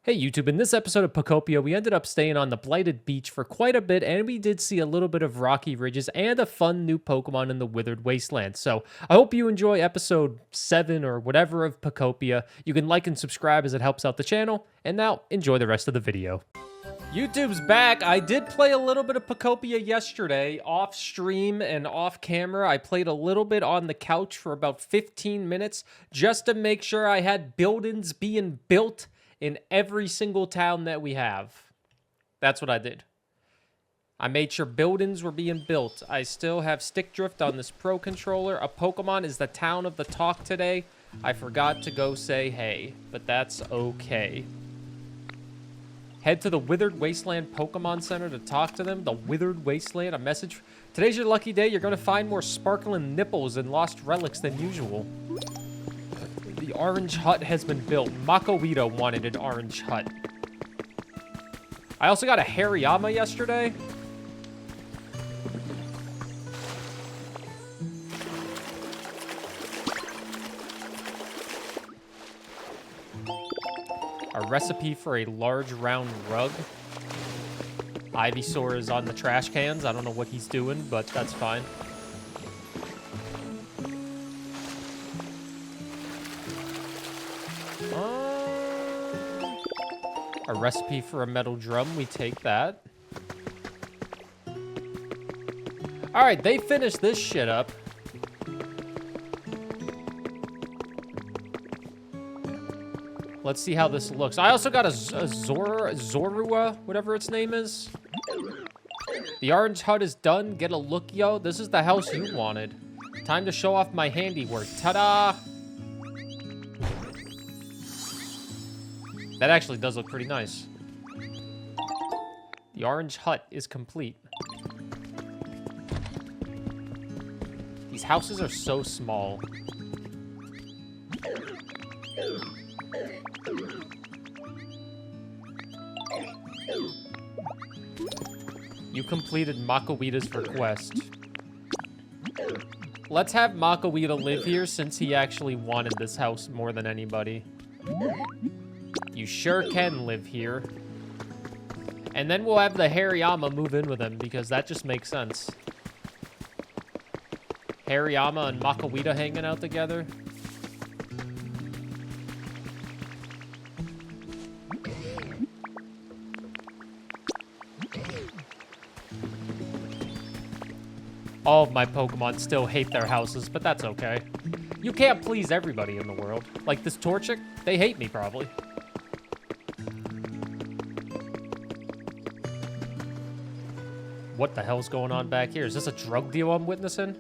Hey YouTube, in this episode of Pokopia, we ended up staying on the Blighted Beach for quite a bit, and we did see a little bit of rocky ridges and a fun new Pokemon in the Withered Wasteland. So I hope you enjoy episode 7 or whatever of Pokopia. You can like and subscribe as it helps out the channel, and now enjoy the rest of the video. YouTube's back. I did play a little bit of Pokopia yesterday, off stream and off camera. I played a little bit on the couch for about 15 minutes just to make sure I had buildings being built in every single town that we have. That's what I did. I made sure buildings were being built. I still have stick drift on this Pro Controller. A Pokemon is the town of the talk today. I forgot to go say hey, but that's okay. Head to the Withered Wasteland Pokemon Center to talk to them. The Withered Wasteland, a message. Today's your lucky day. You're going to find more sparkling nipples and lost relics than usual. The orange hut has been built. Makoito wanted an orange hut. I also got a Hariyama yesterday. A recipe for a large round rug. Ivysaur is on the trash cans. I don't know what he's doing, but that's fine. A recipe for a metal drum, we take that. All right, they finished this shit up. Let's see how this looks. I also got a Zorua, whatever its name is. The orange hut is done. Get a look, yo. This is the house you wanted. Time to show off my handiwork. Ta-da! That actually does look pretty nice. The orange hut is complete. These houses are so small. You completed Makoita's request. Let's have Makoita live here since he actually wanted this house more than anybody. You sure can live here. And then we'll have the Hariyama move in with him because that just makes sense. Hariyama and Makoita hanging out together. All of my Pokemon still hate their houses, but that's okay. You can't please everybody in the world. Like this Torchic, they hate me probably. What the hell's going on back here? Is this a drug deal I'm witnessing?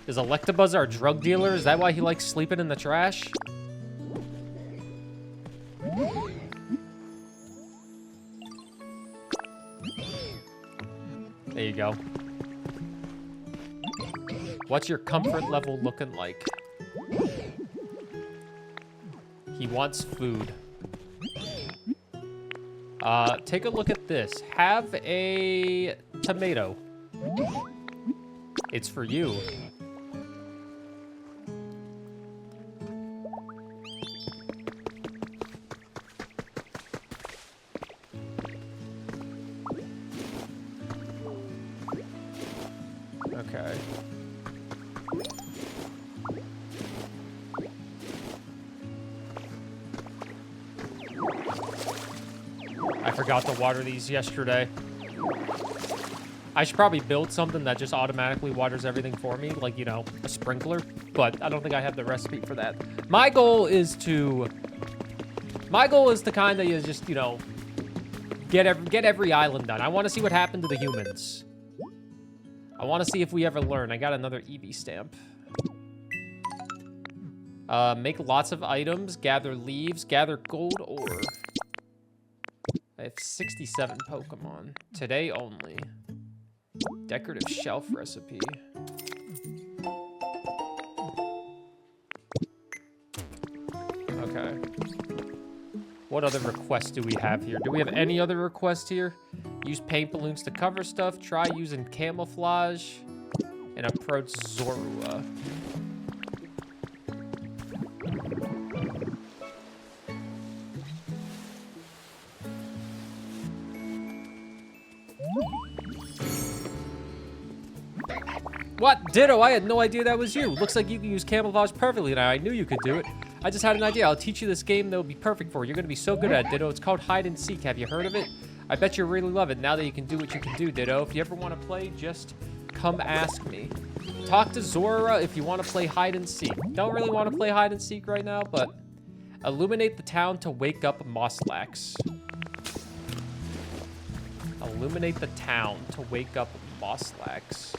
Is Electabuzz our drug dealer? Is that why he likes sleeping in the trash? There you go. What's your comfort level looking like? He wants food. Take a look at this. Have a tomato. It's for you. Okay. I forgot to water these yesterday. I should probably build something that just automatically waters everything for me, like, you know, a sprinkler, but I don't think I have the recipe for that. My goal is to kind of just, you know, get every island done. I want to see what happened to the humans. I want to see if we ever learn. I got another EV stamp. Make lots of items, gather leaves, gather gold ore. I have 67 Pokemon. Today only. Decorative shelf recipe. Okay. What other requests do we have here? Do we have any other requests here? Use paint balloons to cover stuff. Try using camouflage. And approach Zorua. What? Ditto, I had no idea that was you. Looks like you can use camouflage perfectly now. I knew you could do it. I just had an idea. I'll teach you this game that will be perfect for you. You're going to be so good at it, Ditto. It's called hide and seek. Have you heard of it? I bet you really love it now that you can do what you can do, Ditto. If you ever want to play, just come ask me. Talk to Zora if you want to play hide and seek. Don't really want to play hide and seek right now, but illuminate the town to wake up Mosslax. Illuminate the town to wake up Mosslax.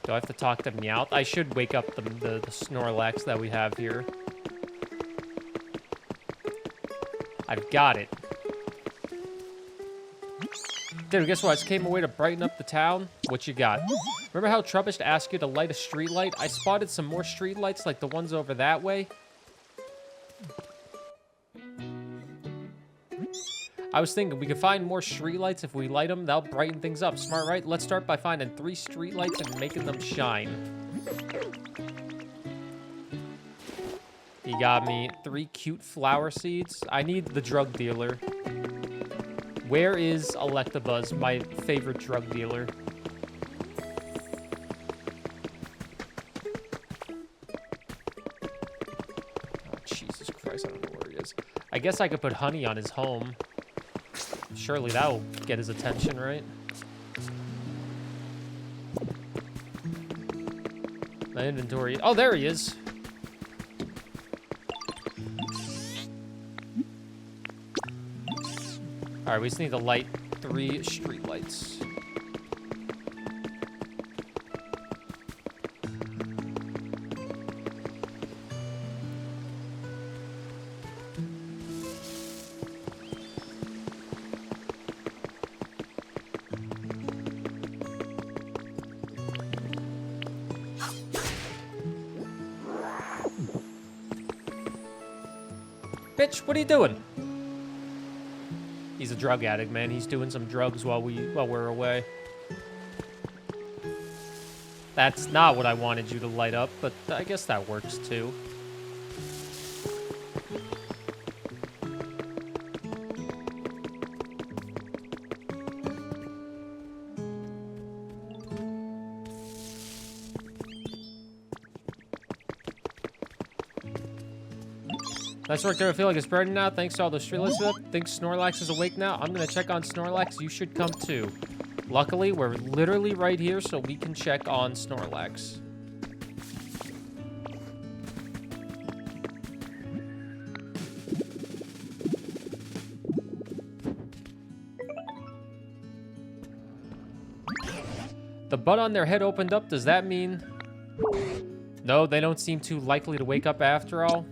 Do I have to talk to Meowth? I should wake up the Snorlax that we have here. I've got it. Dude, guess what? I just came away to brighten up the town. What you got? Remember how Trubbish asked you to light a street light? I spotted some more street lights like the ones over that way. I was thinking we could find more streetlights if we light them. That'll brighten things up. Smart, right? Let's start by finding 3 streetlights and making them shine. You got me 3 cute flower seeds. I need the drug dealer. Where is Electabuzz, my favorite drug dealer? Oh, Jesus Christ, I don't know where he is. I guess I could put honey on his home. Surely that'll get his attention, right? My inventory. Oh, there he is. All right, we just need to light 3 streetlights. Bitch, what are you doing? He's a drug addict, man. He's doing some drugs while we're away. That's not what I wanted you to light up, but I guess that works too. Nice work there. I feel like it's brighter now. Thanks to all those streetlights up. Think Snorlax is awake now? I'm going to check on Snorlax. You should come too. Luckily, we're literally right here, so we can check on Snorlax. The bud on their head opened up. Does that mean... No, they don't seem too likely to wake up after all.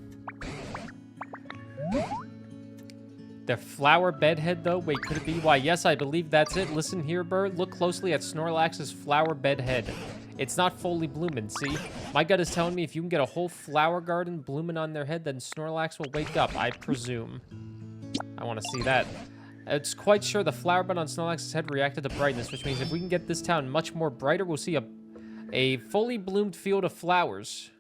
Their flower bedhead, though? Wait, could it be? Why, yes, I believe that's it. Listen here, Burr. Look closely at Snorlax's flower bedhead. It's not fully blooming, see? My gut is telling me if you can get a whole flower garden blooming on their head, then Snorlax will wake up, I presume. I want to see that. It's quite sure the flower bud on Snorlax's head reacted to brightness, which means if we can get this town much more brighter, we'll see a fully bloomed field of flowers.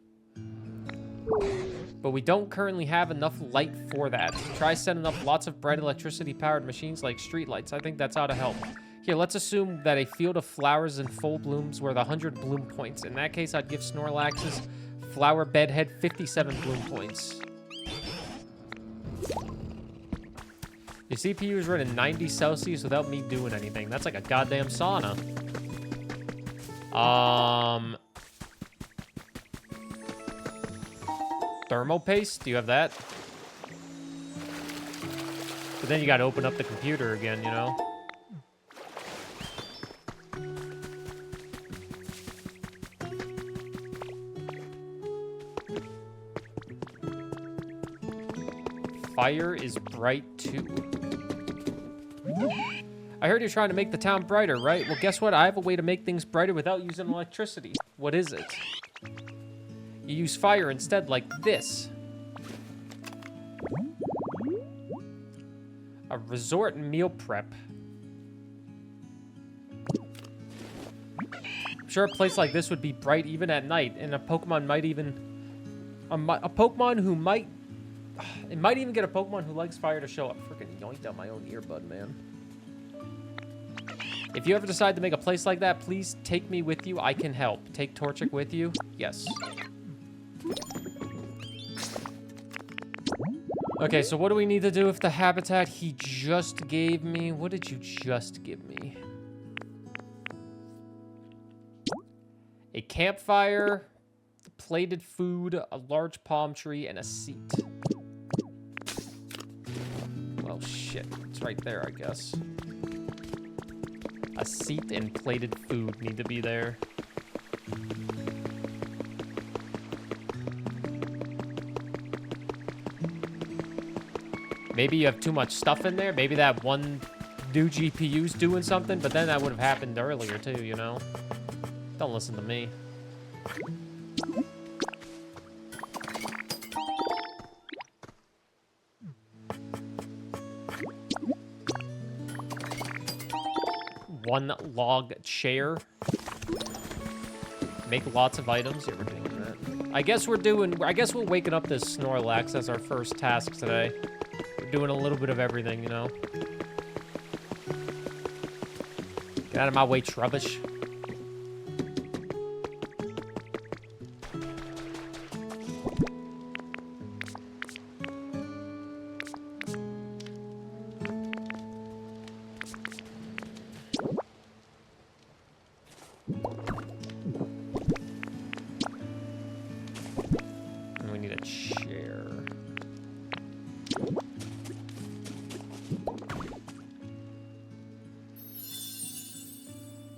But we don't currently have enough light for that. Try setting up lots of bright electricity-powered machines like streetlights. I think that's how to help. Here, let's assume that a field of flowers in full blooms worth 100 bloom points. In that case, I'd give Snorlax's flower bedhead 57 bloom points. Your CPU is running 90 Celsius without me doing anything. That's like a goddamn sauna. Thermal paste? Do you have that? But then you gotta open up the computer again, you know? Fire is bright too. I heard you're trying to make the town brighter, right? Well, guess what? I have a way to make things brighter without using electricity. What is it? You use fire instead, like this. A resort meal prep. I'm sure a place like this would be bright even at night, and a Pokemon might even... A Pokemon who might... It might even get a Pokemon who likes fire to show up. Freaking yoinked out my own earbud, man. If you ever decide to make a place like that, please take me with you. I can help. Take Torchic with you? Yes. Okay, so what do we need to do with the habitat he just gave me? What did you just give me? A campfire, plated food, a large palm tree, and a seat. Well, shit. It's right there, I guess. A seat and plated food need to be there. Maybe you have too much stuff in there. Maybe that one new GPU's doing something, but then that would have happened earlier too, you know? Don't listen to me. One log chair. Make lots of items. Yeah, we're doing that. I guess we're waking up this Snorlax as our first task today. We're doing a little bit of everything, you know? Get out of my way, Trubbish.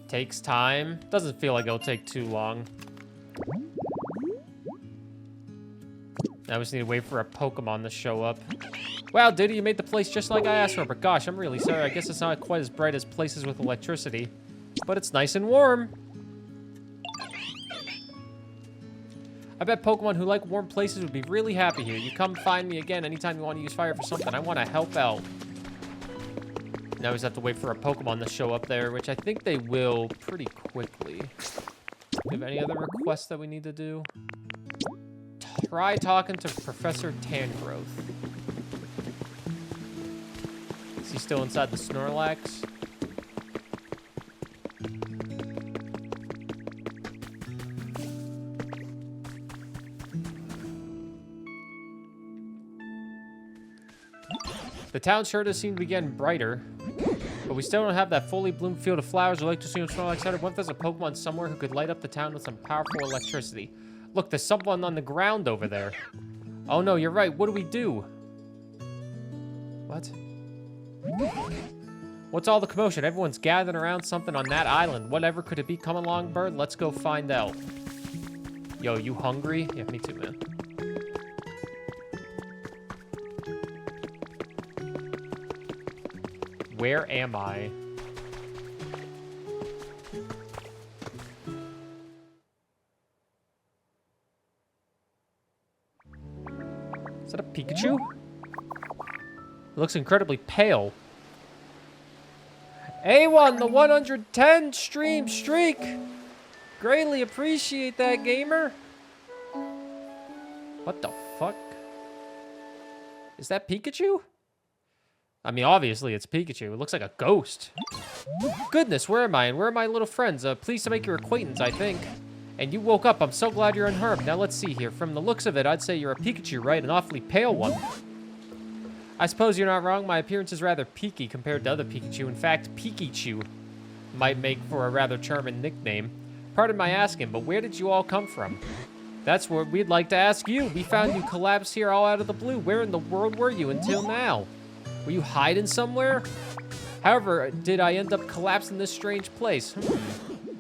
Takes time. Doesn't feel like it'll take too long. Now we just need to wait for a Pokemon to show up. Wow, Diddy, you made the place just like I asked for, but gosh, I'm really sorry. I guess it's not quite as bright as places with electricity, but it's nice and warm. I bet Pokemon who like warm places would be really happy here. You come find me again anytime you want to use fire for something. I want to help out. Now we just have to wait for a Pokemon to show up there, which I think they will pretty quickly. Do you have any other requests that we need to do? Try talking to Professor Tangrowth. Is he still inside the Snorlax? The town sure does seem to be getting brighter. But we still don't have that fully bloomed field of flowers. I'd like to see a Snorlax Center. What if there's a Pokemon somewhere who could light up the town with some powerful electricity? Look, there's someone on the ground over there. Oh no, you're right. What do we do? What? What's all the commotion? Everyone's gathering around something on that island. Whatever could it be? Come along, Bird. Let's go find out. Yo, you hungry? Yeah, me too, man. Where am I? Is that a Pikachu? It looks incredibly pale. A1, the 110 stream streak. Greatly appreciate that, gamer. What the fuck? Is that Pikachu? I mean, obviously it's Pikachu. It looks like a ghost. Goodness, where am I? And where are my little friends? Pleased to make your acquaintance, I think. And you woke up. I'm so glad you're unharmed. Now let's see here. From the looks of it, I'd say you're a Pikachu, right? An awfully pale one. I suppose you're not wrong. My appearance is rather peaky compared to other Pikachu. In fact, Pikachu might make for a rather charming nickname. Pardon my asking, but where did you all come from? That's what we'd like to ask you. We found you collapsed here all out of the blue. Where in the world were you until now? Were you hiding somewhere? However, did I end up collapsing in this strange place?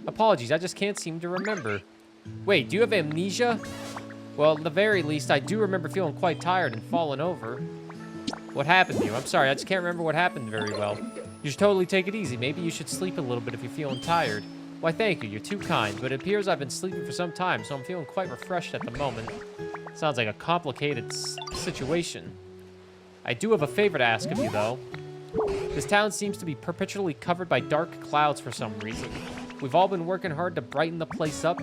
Apologies, I just can't seem to remember. Wait, do you have amnesia? Well, at the very least, I do remember feeling quite tired and falling over. What happened to you? I'm sorry, I just can't remember what happened very well. You should totally take it easy. Maybe you should sleep a little bit if you're feeling tired. Why, thank you. You're too kind. But it appears I've been sleeping for some time, so I'm feeling quite refreshed at the moment. Sounds like a complicated situation. I do have a favor to ask of you, though. This town seems to be perpetually covered by dark clouds for some reason. We've all been working hard to brighten the place up.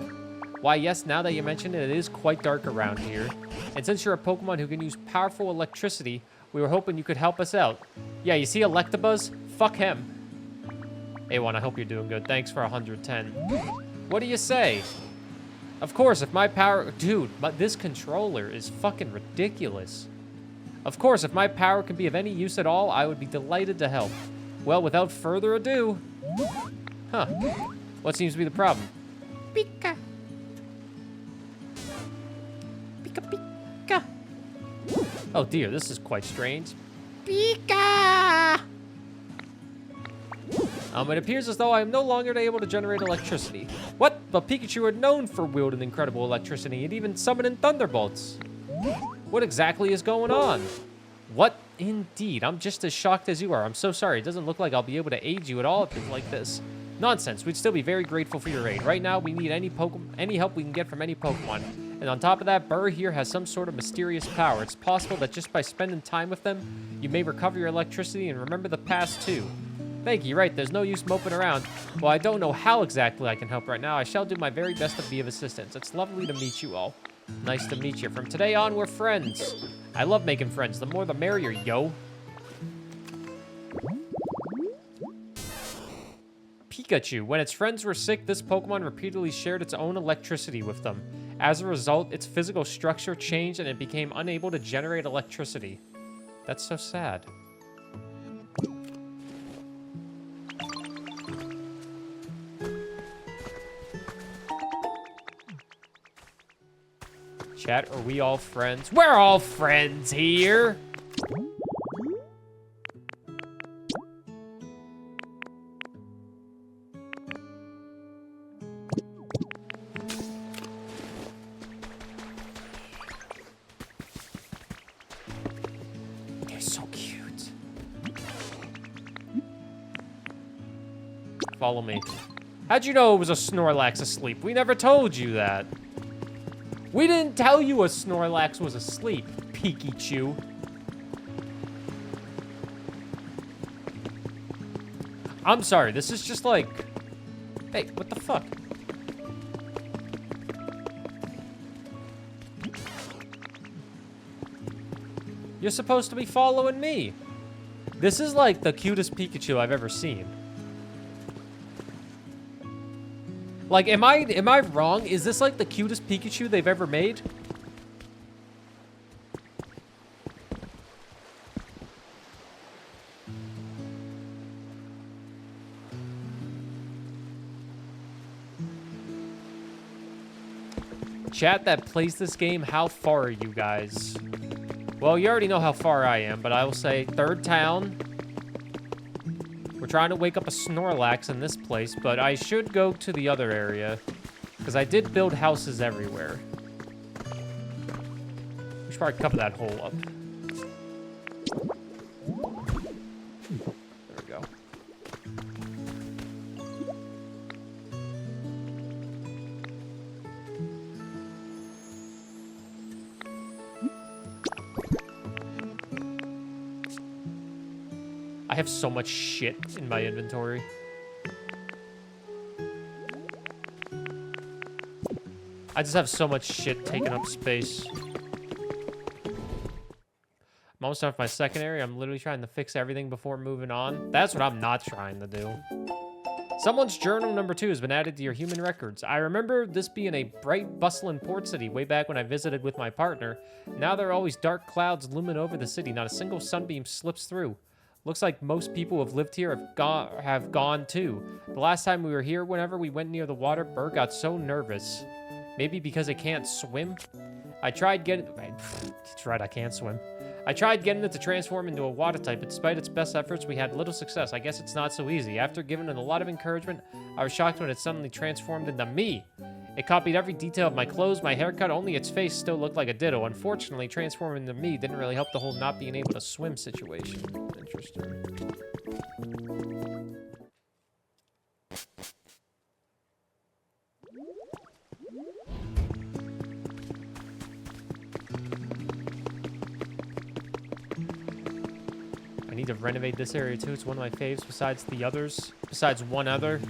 Why, yes, now that you mention it, it is quite dark around here. And since you're a Pokemon who can use powerful electricity, we were hoping you could help us out. Yeah, you see Electabuzz? Fuck him. A1, I hope you're doing good. Thanks for 110. What do you say? Of course, if my power... Dude, but this controller is fucking ridiculous. Of course, if my power can be of any use at all, I would be delighted to help. Well, without further ado... Huh. What seems to be the problem? Pika. Pika, pika. Oh dear, this is quite strange. Pika! It appears as though I am no longer able to generate electricity. What? But Pikachu are known for wielding incredible electricity and even summoning thunderbolts. What exactly is going on? What? Indeed. I'm just as shocked as you are. I'm so sorry. It doesn't look like I'll be able to aid you at all if it's like this. Nonsense. We'd still be very grateful for your aid. Right now, we need any help we can get from any Pokemon. And on top of that, Burr here has some sort of mysterious power. It's possible that just by spending time with them, you may recover your electricity and remember the past too. Thank you. Right, there's no use moping around. Well, I don't know how exactly I can help right now. I shall do my very best to be of assistance. It's lovely to meet you all. Nice to meet you. From today on, we're friends. I love making friends. The more the merrier, yo. Pikachu. When its friends were sick, this Pokemon repeatedly shared its own electricity with them. As a result, its physical structure changed and it became unable to generate electricity. That's so sad. Chat, are we all friends? We're all friends here! They're so cute. Follow me. How'd you know it was a Snorlax asleep? We never told you that. We didn't tell you a Snorlax was asleep, Pikachu. I'm sorry, this is just like... Hey, what the fuck? You're supposed to be following me. This is like the cutest Pikachu I've ever seen. Like, am I wrong? Is this like the cutest Pikachu they've ever made? Chat that plays this game, how far are you guys? Well, you already know how far I am, but I will say third town. We're trying to wake up a Snorlax in this place, but I should go to the other area because I did build houses everywhere. We should probably cover that hole up. There we go. I have so much shit in my inventory. I just have so much shit taking up space. I'm almost done with my second area. I'm literally trying to fix everything before moving on. That's what I'm not trying to do. Someone's journal number 2 has been added to your human records. I remember this being a bright, bustling port city way back when I visited with my partner. Now there are always dark clouds looming over the city. Not a single sunbeam slips through. Looks like most people who have lived here have gone too. The last time we were here, whenever we went near the water, Burr got so nervous. Maybe because it can't swim? I tried getting... That's right, I can't swim. I tried getting it to transform into a water type, but despite its best efforts, we had little success. I guess it's not so easy. After giving it a lot of encouragement, I was shocked when it suddenly transformed into me. It copied every detail of my clothes, my haircut, only its face still looked like a ditto. Unfortunately, transforming into me didn't really help the whole not being able to swim situation. Interesting. I need to renovate this area too. It's one of my faves besides the others. Besides one other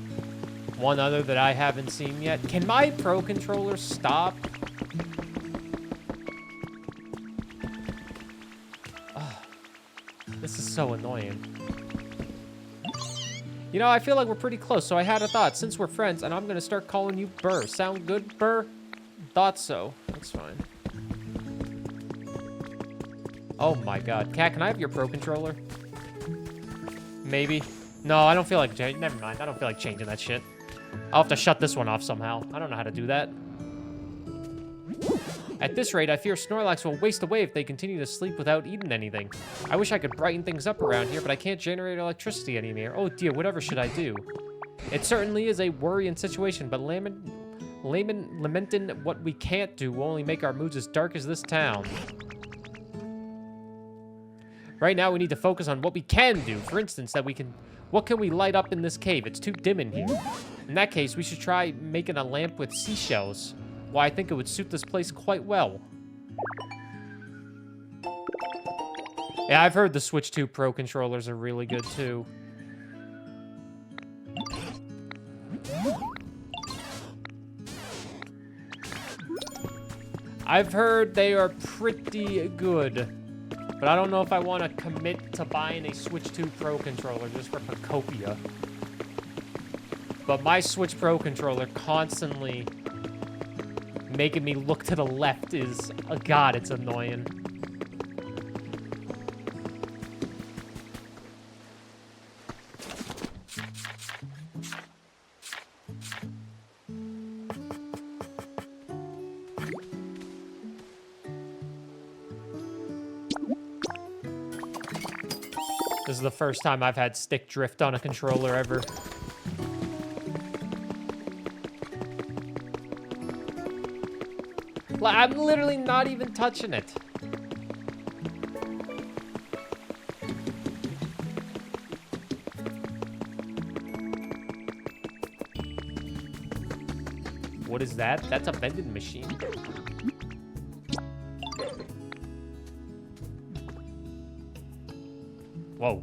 that I haven't seen yet. Can my Pro Controller stop? Oh, this is so annoying. You know, I feel like we're pretty close, so I had a thought. Since we're friends, and I'm gonna start calling you Burr. Sound good, Burr? Thought so. That's fine. Oh my god. Cat, can I have your Pro Controller? Maybe. No, I don't feel like... Never mind. I don't feel like changing that shit. I'll have to shut this one off somehow. I don't know how to do that. At this rate, I fear Snorlax will waste away if they continue to sleep without eating anything. I wish I could brighten things up around here, but I can't generate electricity anymore. Oh dear, whatever should I do? It certainly is a worrying situation, but lamenting what we can't do will only make our moods as dark as this town. Right now, we need to focus on what we can do. For instance, what can we light up in this cave? It's too dim in here. In that case, we should try making a lamp with seashells. Why, I think it would suit this place quite well. Yeah, I've heard the Switch 2 Pro controllers are really good, too. I've heard they are pretty good. But I don't know if I want to commit to buying a Switch 2 Pro controller just for Pokopia. But my Switch Pro controller constantly making me look to the left is... Oh god, it's annoying. This is the first time I've had stick drift on a controller ever. Like, I'm literally not even touching it. What is that? That's a vending machine. Whoa.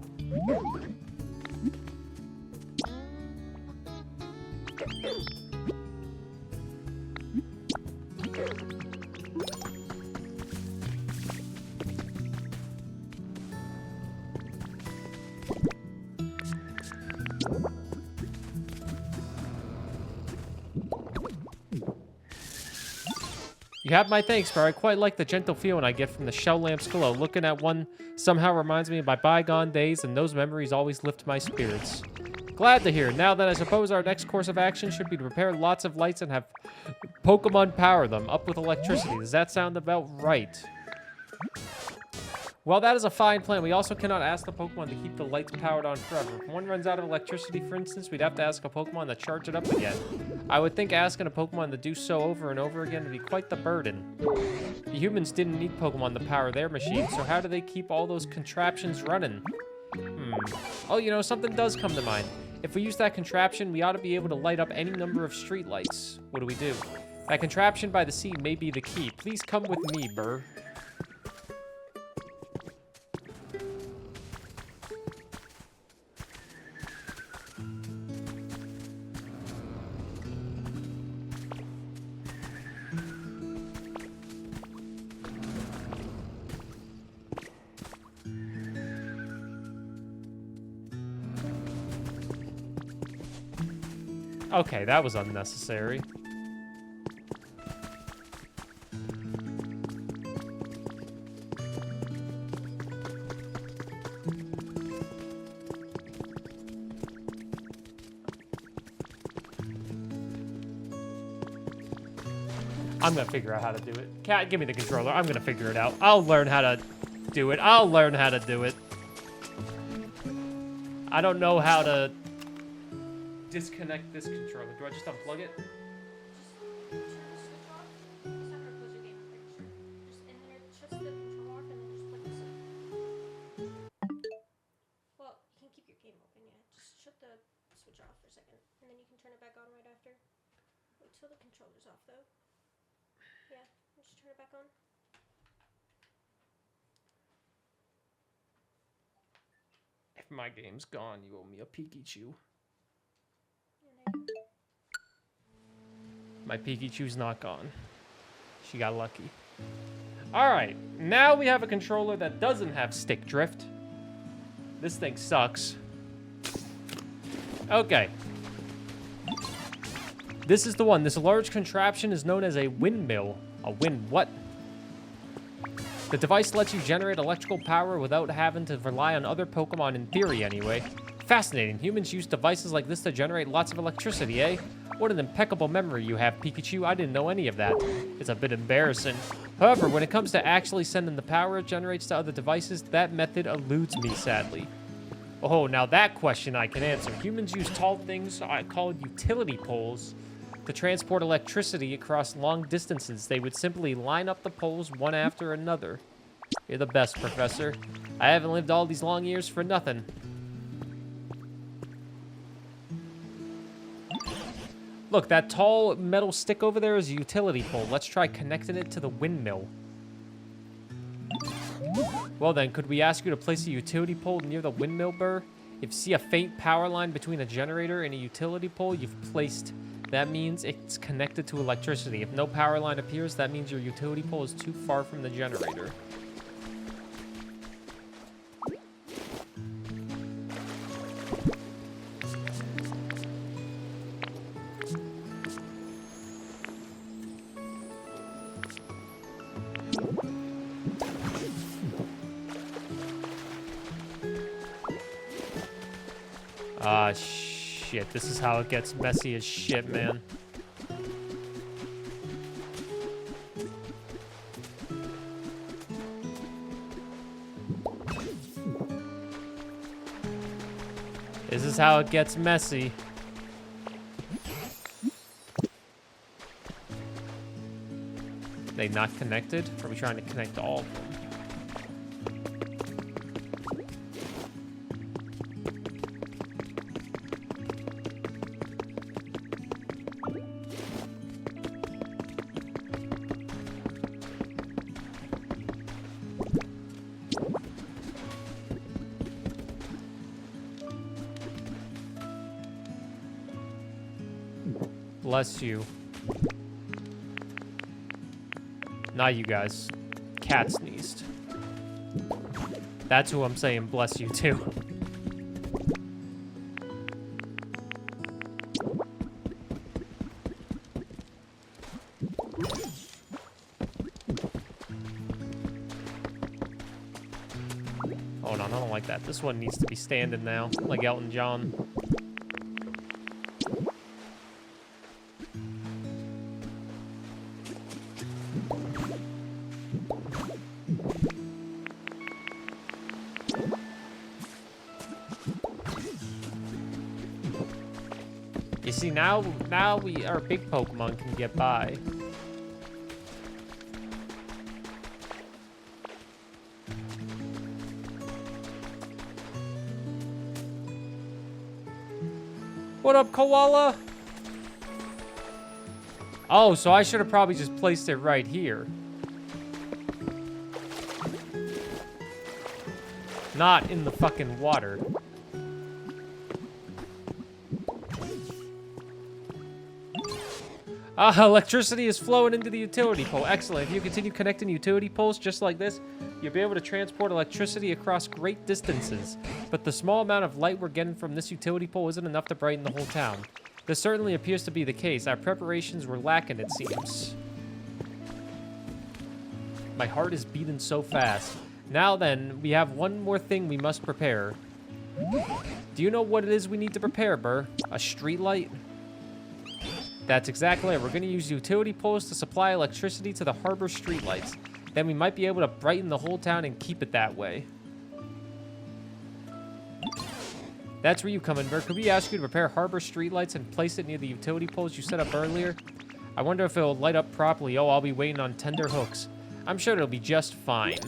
You have my thanks, but I quite like the gentle feeling I get from the shell lamp's glow. Looking at one somehow reminds me of my bygone days, and those memories always lift my spirits. Glad to hear. Now then, I suppose our next course of action should be to prepare lots of lights and have Pokemon power them up with electricity. Does that sound about right? Well, that is a fine plan. We also cannot ask the Pokemon to keep the lights powered on forever. If one runs out of electricity, for instance, we'd have to ask a Pokemon to charge it up again. I would think asking a Pokemon to do so over and over again would be quite the burden. The humans didn't need Pokemon to power their machines, so how do they keep all those contraptions running? Oh, you know, something does come to mind. If we use that contraption, we ought to be able to light up any number of streetlights. What do we do? That contraption by the sea may be the key. Please come with me, Burr. Okay, that was unnecessary. I'm gonna figure out how to do it. Cat, give me the controller. I'm gonna figure it out. I'll learn how to do it. I'll learn how to do it. I don't know how to disconnect this controller. Do I just unplug it? Well, you can keep your game open, yeah. Just shut the switch off for a second, and then you can turn it back on right after. Wait till the controller's off, though. Yeah, just turn it back on. If my game's gone, you owe me a Pikachu. My Pikachu's not gone. She got lucky. Alright, now we have a controller that doesn't have stick drift. This thing sucks. Okay. This is the one. This large contraption is known as a windmill. A wind what? The device lets you generate electrical power without having to rely on other Pokemon, in theory anyway. Fascinating. Humans use devices like this to generate lots of electricity, eh? What an impeccable memory you have, Pikachu. I didn't know any of that. It's a bit embarrassing. However, when it comes to actually sending the power it generates to other devices, that method eludes me, sadly. Oh, now that question I can answer. Humans use tall things called utility poles to transport electricity across long distances. They would simply line up the poles one after another. You're the best, Professor. I haven't lived all these long years for nothing. Look, that tall metal stick over there is a utility pole. Let's try connecting it to the windmill. Well then, could we ask you to place a utility pole near the windmill, Burr? If you see a faint power line between a generator and a utility pole you've placed, that means it's connected to electricity. If no power line appears, that means your utility pole is too far from the generator. Ah, shit. This is how it gets messy as shit, man. This is how it gets messy. They not connected? Or are we trying to connect all of them? Bless you. Not you guys. Cat sneezed. That's who I'm saying bless you to. Hold on, I don't like that. This one needs to be standing now, like Elton John. You see, now our big Pokemon can get by. What up, Koala? Oh, so I should have probably just placed it right here. Not in the fucking water. Electricity is flowing into the utility pole. Excellent. If you continue connecting utility poles just like this, you'll be able to transport electricity across great distances. But the small amount of light we're getting from this utility pole isn't enough to brighten the whole town. This certainly appears to be the case. Our preparations were lacking, it seems. My heart is beating so fast. Now then, we have one more thing we must prepare. Do you know what it is we need to prepare, Burr? A street light? That's exactly it. We're going to use utility poles to supply electricity to the harbor streetlights. Then we might be able to brighten the whole town and keep it that way. That's where you come in, Burr. Could we ask you to prepare harbor streetlights and place it near the utility poles you set up earlier? I wonder if it'll light up properly. Oh, I'll be waiting on tender hooks. I'm sure it'll be just fine.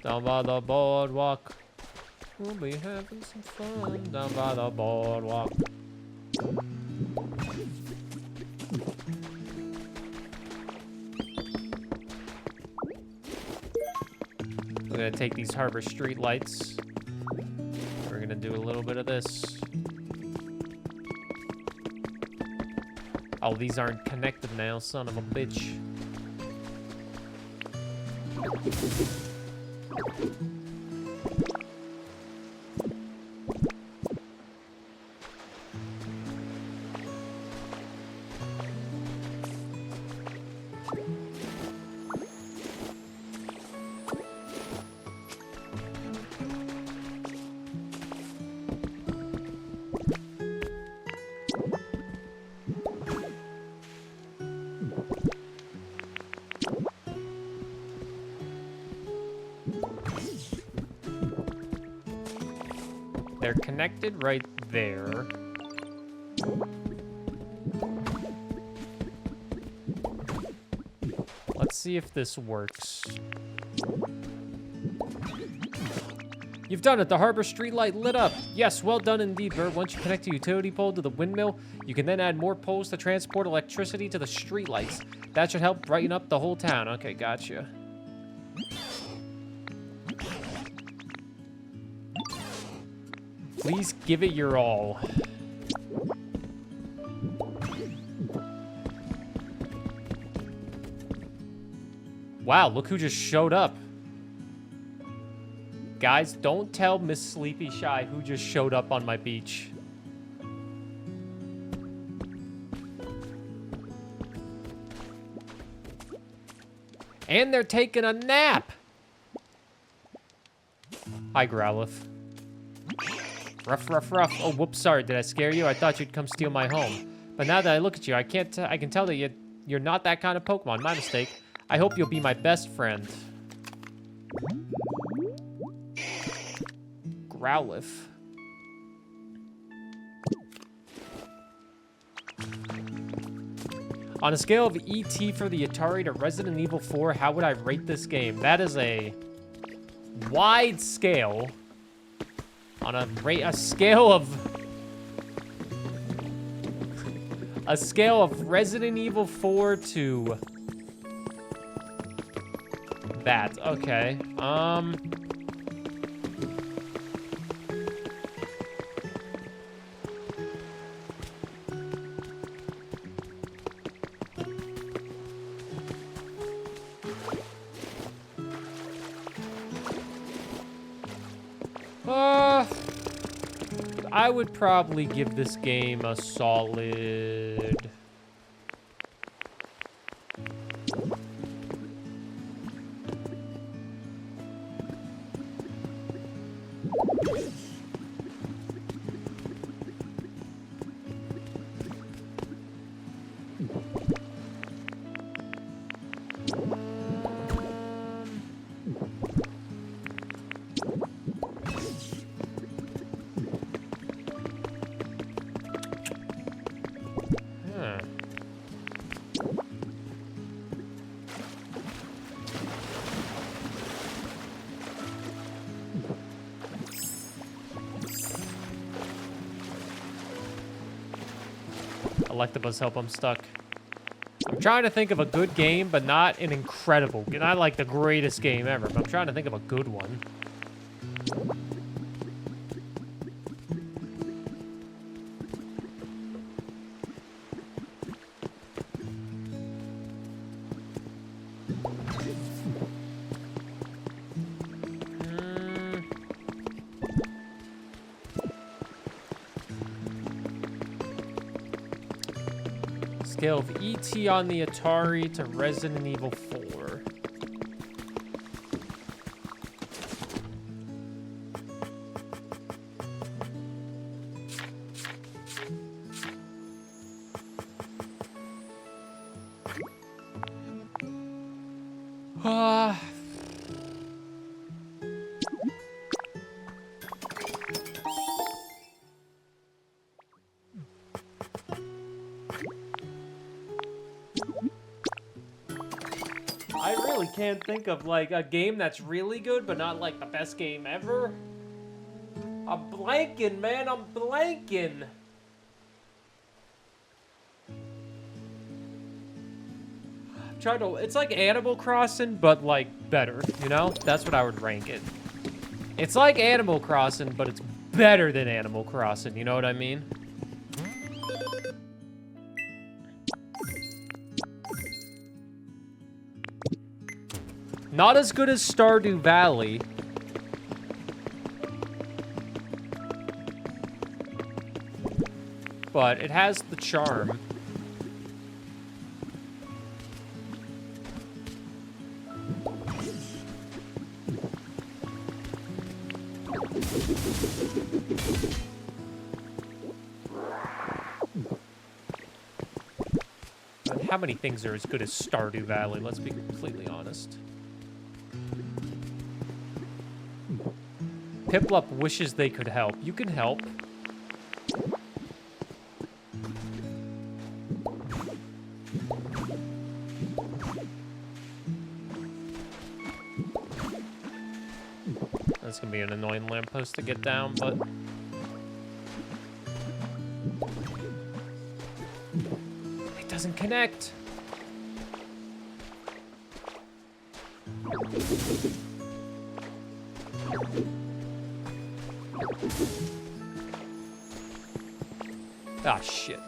Down by the boardwalk. We'll be having some fun down by the boardwalk. We're gonna take these harbor street lights. We're gonna do a little bit of this. Oh, these aren't connected now, son of a bitch. They're connected right there. Let's see if this works. You've done it. The harbor streetlight lit up. Yes, well done indeed, Burr. Once you connect a utility pole to the windmill, you can then add more poles to transport electricity to the streetlights. That should help brighten up the whole town. Okay, gotcha. Please give it your all. Wow, look who just showed up. Guys, don't tell Miss Sleepy Shy who just showed up on my beach. And they're taking a nap. Hi, Growlithe. Ruff, ruff, ruff. Oh, whoops, sorry. Did I scare you? I thought you'd come steal my home. But now that I look at you, I can tell that you're not that kind of Pokemon. My mistake. I hope you'll be my best friend. Growlithe. On a scale of ET for the Atari to Resident Evil 4, how would I rate this game? That is a wide scale. On a scale of Resident Evil 4 to that. Okay. I would probably give this game a solid... Electabuzz help, I'm stuck. I'm trying to think of a good game, but not an incredible. Not like the greatest game ever, but I'm trying to think of a good one. Scale of ET on the Atari to Resident Evil 4. I really can't think of like a game that's really good, but not like the best game ever. I'm blanking, man. I'm blanking. I'm trying to. It's like Animal Crossing, but like better. You know, that's what I would rank it. It's like Animal Crossing, but it's better than Animal Crossing. You know what I mean? Not as good as Stardew Valley. But it has the charm. How many things are as good as Stardew Valley? Let's be completely honest. Piplup wishes they could help. You can help. That's gonna be an annoying lamppost to get down, but... It doesn't connect! Ah, shit.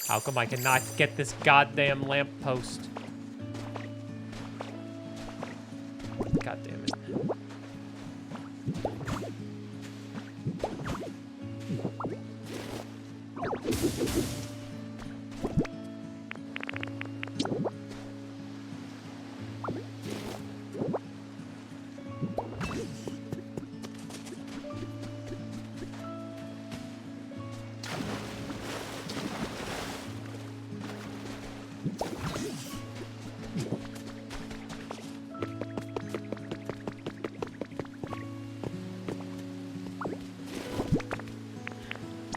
How come I cannot get this goddamn lamppost? God damn it.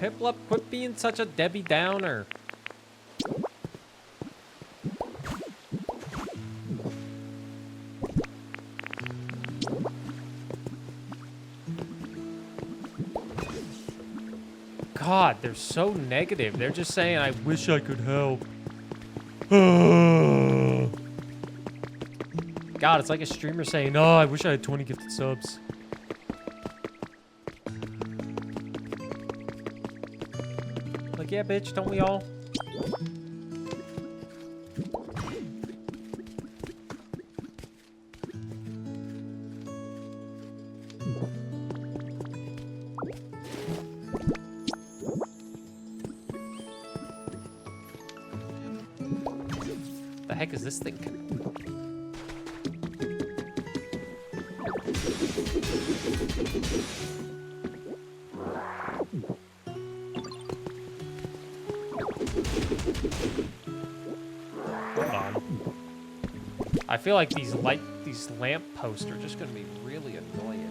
Piplup, quit being such a Debbie Downer. God, they're so negative. They're just saying, I wish I could help. God, it's like a streamer saying, oh, I wish I had 20 gifted subs. Like, yeah, bitch, don't we all? The heck is this thing? Hold on. I feel like these lamp posts are just gonna be really annoying.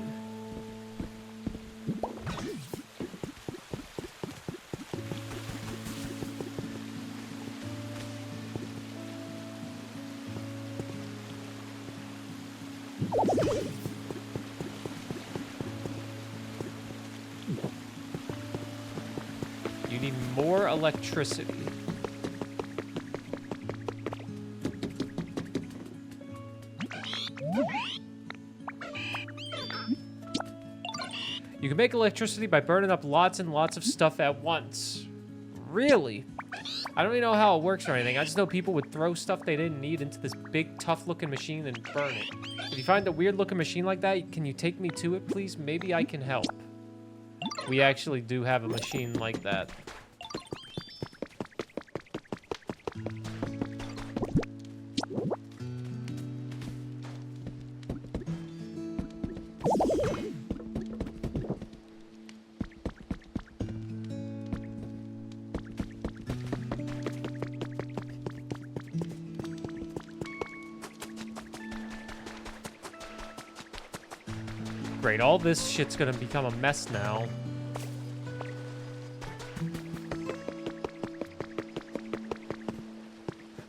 You need more electricity. You can make electricity by burning up lots and lots of stuff at once. Really? I don't even know how it works or anything. I just know people would throw stuff they didn't need into this big, tough-looking machine and burn it. If you find a weird-looking machine like that, can you take me to it, please? Maybe I can help. We actually do have a machine like that. Great, all this shit's gonna become a mess now.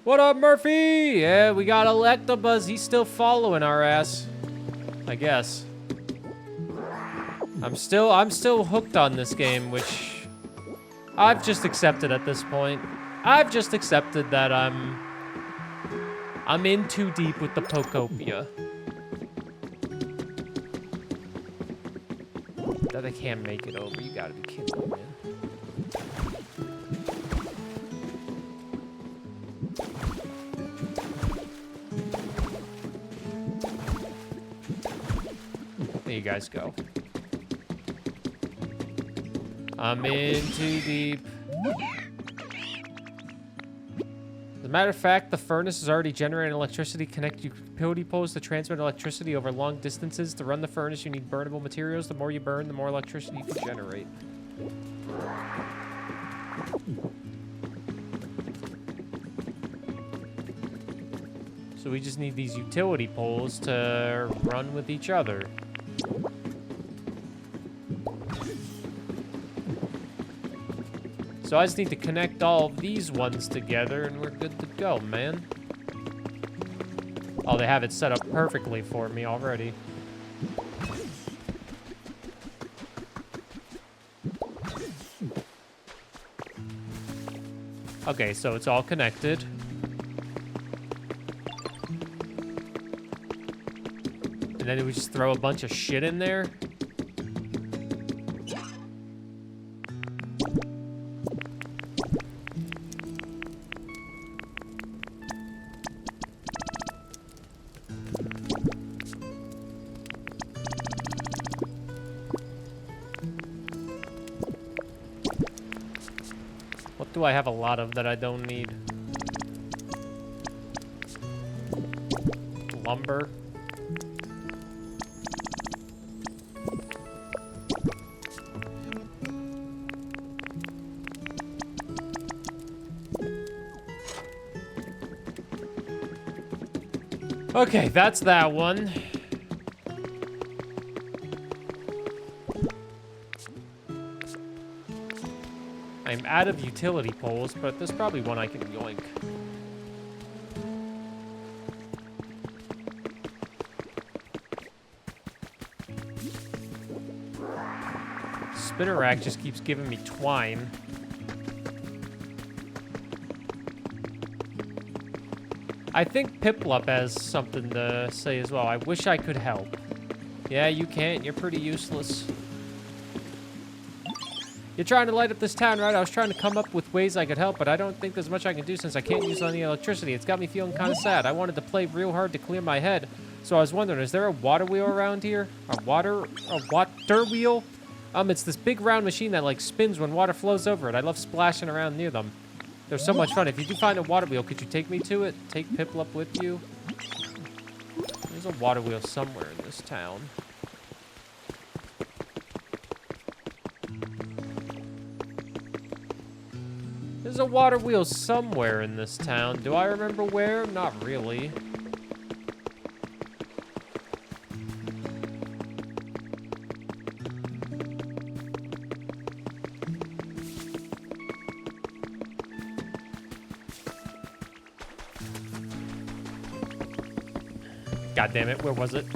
What up, Murphy? Yeah, we got Electabuzz. He's still following our ass. I guess. I'm still hooked on this game, which I've just accepted at this point. I've just accepted that I'm in too deep with the Pokopia. That I can't make it over. You gotta be kidding me, man. There you guys go. I'm in too deep. As a matter of fact, the furnace is already generating electricity. Connect utility poles to transmit electricity over long distances. To run the furnace, you need burnable materials. The more you burn, the more electricity you can generate. So we just need these utility poles to run with each other. So I just need to connect all of these ones together and we're good to go, man. Oh, they have it set up perfectly for me already. Okay, so it's all connected. And then we just throw a bunch of shit in there. What do I have a lot of that I don't need? Lumber. Okay, that's that one. I'm out of utility poles, but there's probably one I can yoink. Spinner rack just keeps giving me twine. I think Piplup has something to say as well. I wish I could help. Yeah, you can't. You're pretty useless. You're trying to light up this town, right? I was trying to come up with ways I could help, but I don't think there's much I can do since I can't use any electricity. It's got me feeling kind of sad. I wanted to play real hard to clear my head. So I was wondering, is there a water wheel around here? A water wheel? It's this big round machine that like spins when water flows over it. I love splashing around near them. They're so much fun. If you do find a water wheel, could you take me to it? Take Piplup with you? There's a water wheel somewhere in this town. There's a water wheel somewhere in this town. Do I remember where? Not really. God damn it, where was it?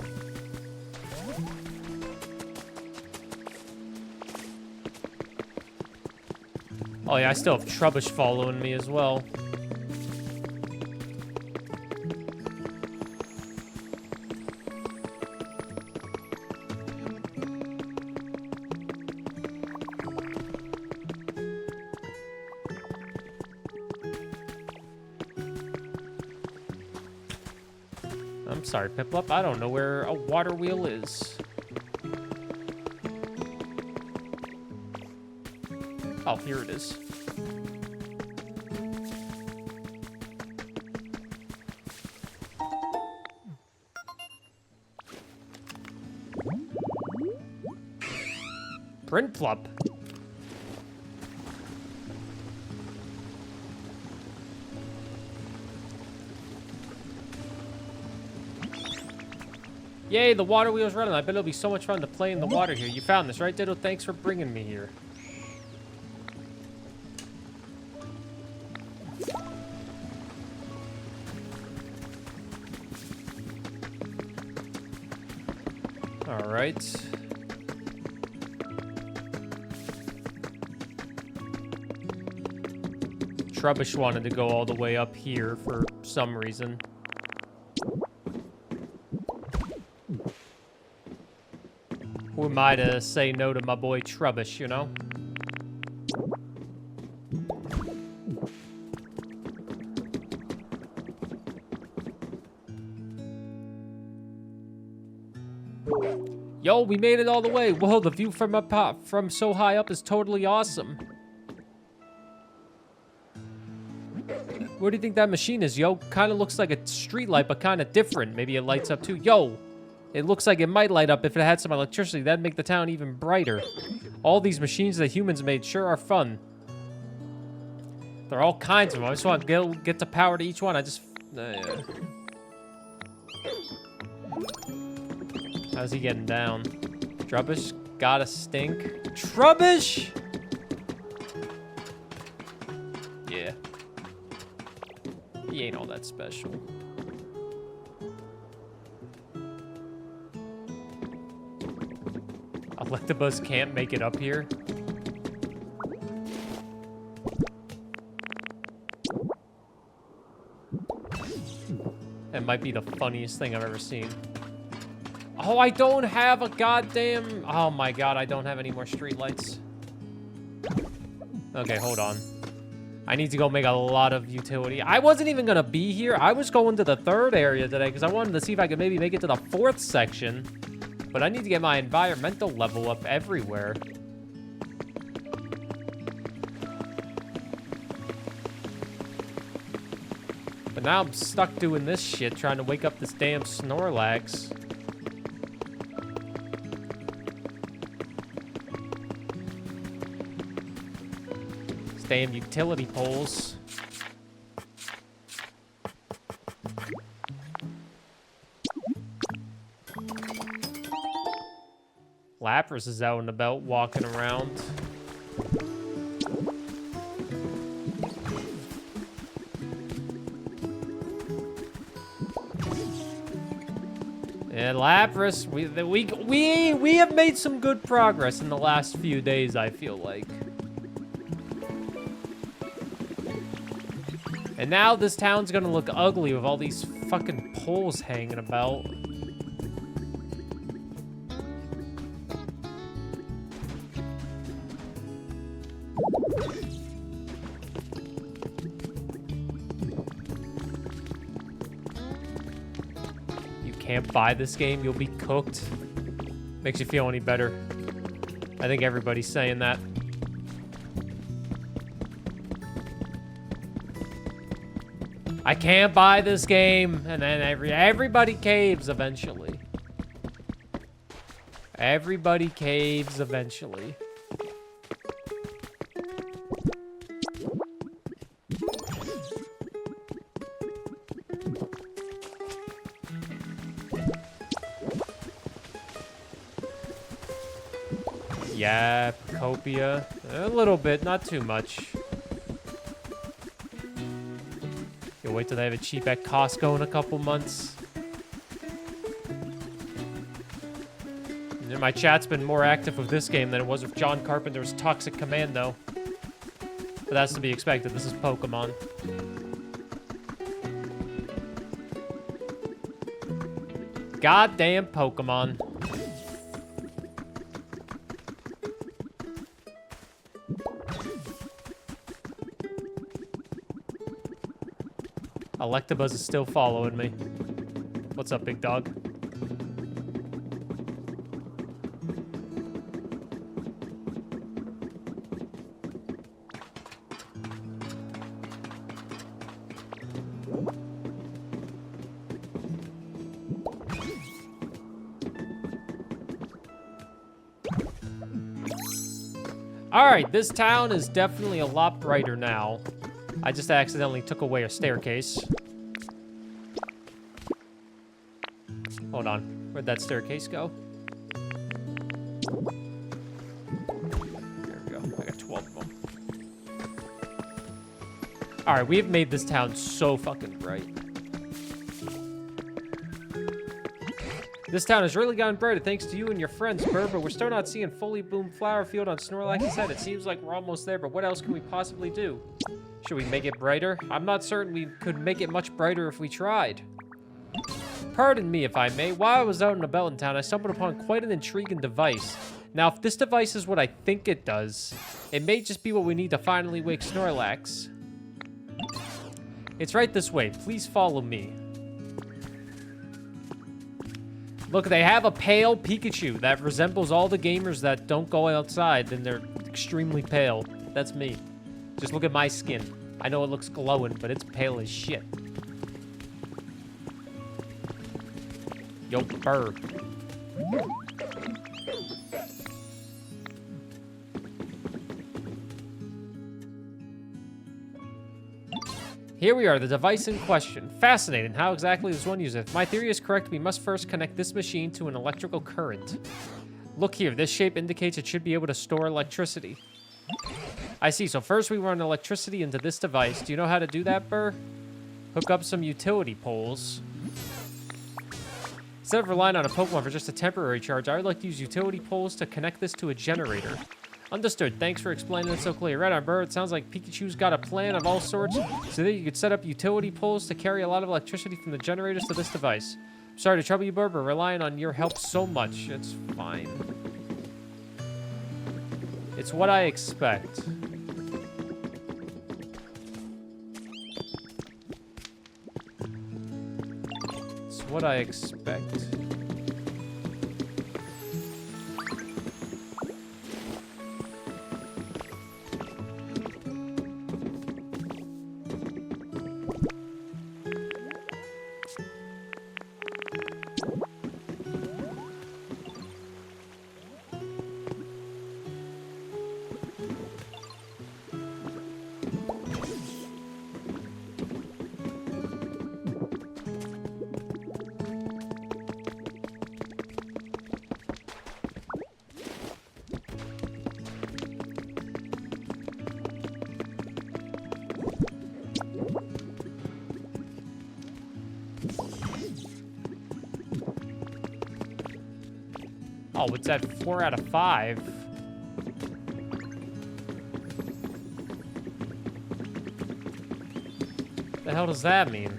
Oh yeah, I still have Trubbish following me as well. I'm sorry, Piplup. I don't know where a water wheel is. Oh, here it is. Printplup. Yay, the water wheel's running. I bet it'll be so much fun to play in the water here. You found this, right, Diddle? Thanks for bringing me here. All right. Trubbish wanted to go all the way up here for some reason. Who am I to say no to my boy Trubbish, you know? Yo, we made it all the way. Whoa, the view from so high up is totally awesome. Where do you think that machine is, yo? Kind of looks like a street light, but kind of different. Maybe it lights up too. Yo, it looks like it might light up if it had some electricity. That'd make the town even brighter. All these machines that humans made sure are fun. There are all kinds of them. I just want to get the power to each one. I just... How's he getting down? Trubbish gotta stink. Trubbish! Yeah. He ain't all that special. Electabuzz can't make it up here. That might be the funniest thing I've ever seen. Oh, I don't have a goddamn... Oh my god, I don't have any more streetlights. Okay, hold on. I need to go make a lot of utility. I wasn't even gonna be here. I was going to the third area today because I wanted to see if I could maybe make it to the fourth section. But I need to get my environmental level up everywhere. But now I'm stuck doing this shit, trying to wake up this damn Snorlax. Damn utility poles. Lapras is out and about walking around. And Lapras, we have made some good progress in the last few days, I feel like. And now this town's gonna look ugly with all these fucking poles hanging about. You can't buy this game, you'll be cooked. Makes you feel any better. I think everybody's saying that. I can't buy this game, and then everybody caves eventually. Everybody caves eventually. Yeah, Pokopia. A little bit, not too much. You'll wait till they have it cheap at Costco in a couple months. And my chat's been more active with this game than it was with John Carpenter's Toxic Commando. But that's to be expected. This is Pokemon. Goddamn Pokemon. Electabuzz is still following me. What's up, big dog? Alright, this town is definitely a lot brighter now. I just accidentally took away a staircase. Hold on. Where'd that staircase go? There we go. I got 12 of them. Alright, we have made this town so fucking bright. This town has really gotten brighter thanks to you and your friends, Burr, but we're still not seeing fully bloomed flower field on Snorlax's head. It seems like we're almost there, but what else can we possibly do? Should we make it brighter? I'm not certain we could make it much brighter if we tried. Pardon me if I may. While I was out and about in town, I stumbled upon quite an intriguing device. Now, if this device is what I think it does, it may just be what we need to finally wake Snorlax. It's right this way. Please follow me. Look, they have a pale Pikachu that resembles all the gamers that don't go outside, and they're extremely pale. That's me. Just look at my skin. I know it looks glowing, but it's pale as shit. Yo, Burr. Here we are, the device in question. Fascinating. How exactly does one use it? If my theory is correct, we must first connect this machine to an electrical current. Look here, this shape indicates it should be able to store electricity. I see, so first we run electricity into this device. Do you know how to do that, Burr? Hook up some utility poles. Instead of relying on a Pokemon for just a temporary charge, I would like to use utility poles to connect this to a generator. Understood. Thanks for explaining it so clearly. Right on, Burr. It sounds like Pikachu's got a plan of all sorts so that you could set up utility poles to carry a lot of electricity from the generators to this device. Sorry to trouble you, Burr, but relying on your help so much. It's fine. It's what I expect. It's what I expect. Oh, it's at 4 out of 5. The hell does that mean?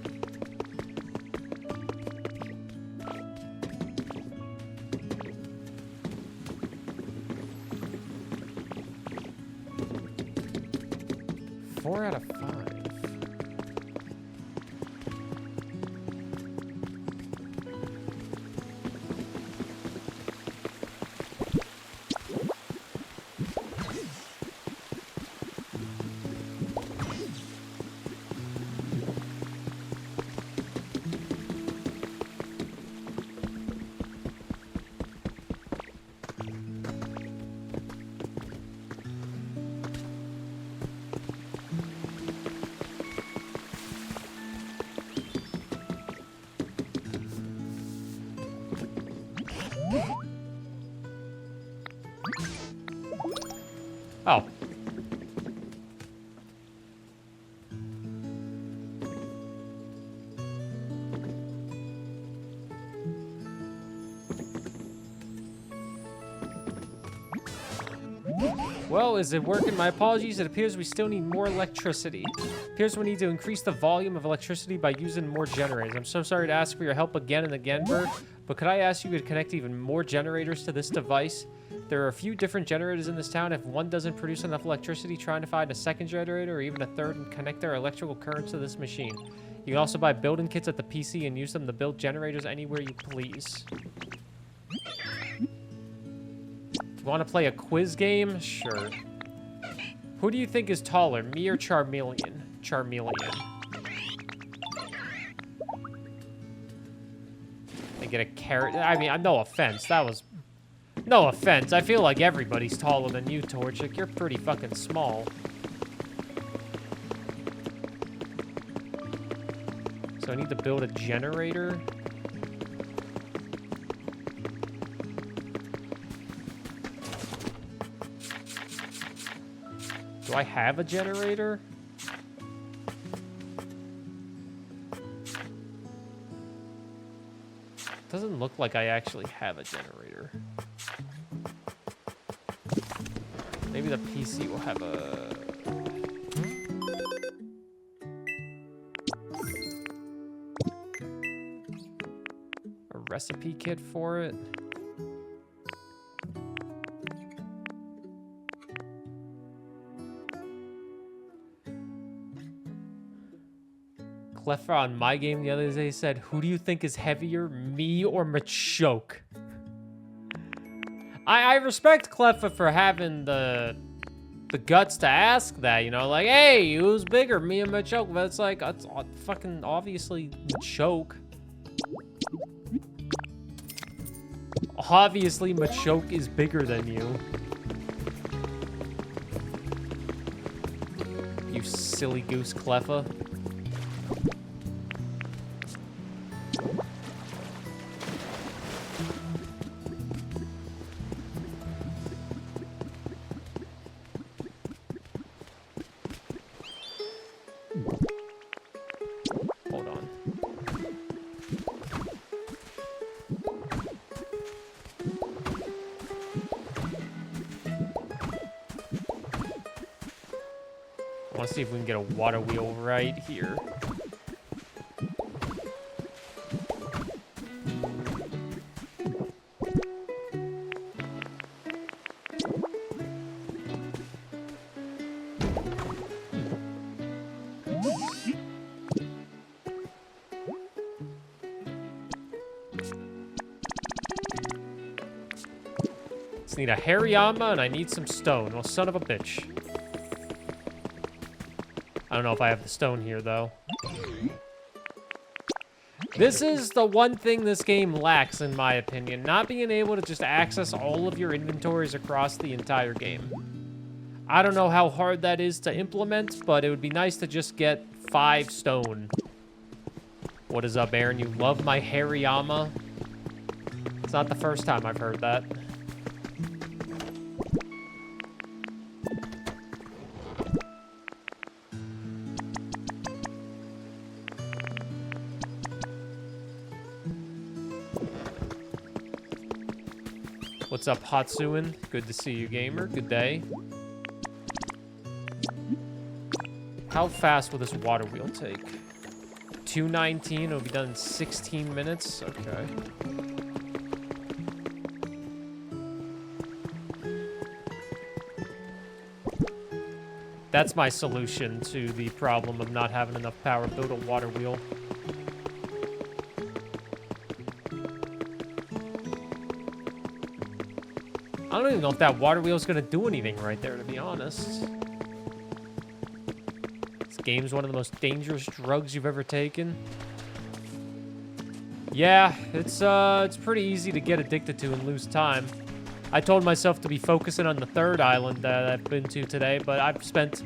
Four out of 5. Oh. Well, is it working? My apologies. It appears we still need more electricity. Appears we need to increase the volume of electricity by using more generators. I'm so sorry to ask for your help again and again, Burr, but could I ask you to connect even more generators to this device? There are a few different generators in this town. If one doesn't produce enough electricity, trying to find a second generator or even a third and connect their electrical currents to this machine. You can also buy building kits at the PC and use them to build generators anywhere you please. Want to play a quiz game? Sure. Who do you think is taller, me or Charmeleon? Charmeleon. I get a carrot. I mean, no offense. That was... No offense. I feel like everybody's taller than you, Torchic. You're pretty fucking small. So I need to build a generator. Do I have a generator? Doesn't look like I actually have a generator. Maybe the PC will have a... recipe kit for it. Cleffa on my game the other day said, "Who do you think is heavier, me or Machoke?" I respect Cleffa for having the guts to ask that, you know, like, hey, who's bigger, me or Machoke? But it's like, it's fucking obviously Machoke. Obviously, Machoke is bigger than you. You silly goose, Cleffa. Hold on. I want to see if we can get a water wheel right here. Just need a Hariyama and I need some stone. Well, son of a bitch. I don't know if I have the stone here, though. This is the one thing this game lacks, in my opinion. Not being able to just access all of your inventories across the entire game. I don't know how hard that is to implement, but it would be nice to just get 5 stone. What is up, Aaron? You love my Hariyama? It's not the first time I've heard that. What's up, Hatsuin? Good to see you, gamer. Good day. How fast will this water wheel take? 2:19. It'll be done in 16 minutes. Okay. That's my solution to the problem of not having enough power. Build a water wheel. I don't even know if that water wheel is going to do anything right there, to be honest. This game's one of the most dangerous drugs you've ever taken. Yeah, it's pretty easy to get addicted to and lose time. I told myself to be focusing on the third island that I've been to today, but I've spent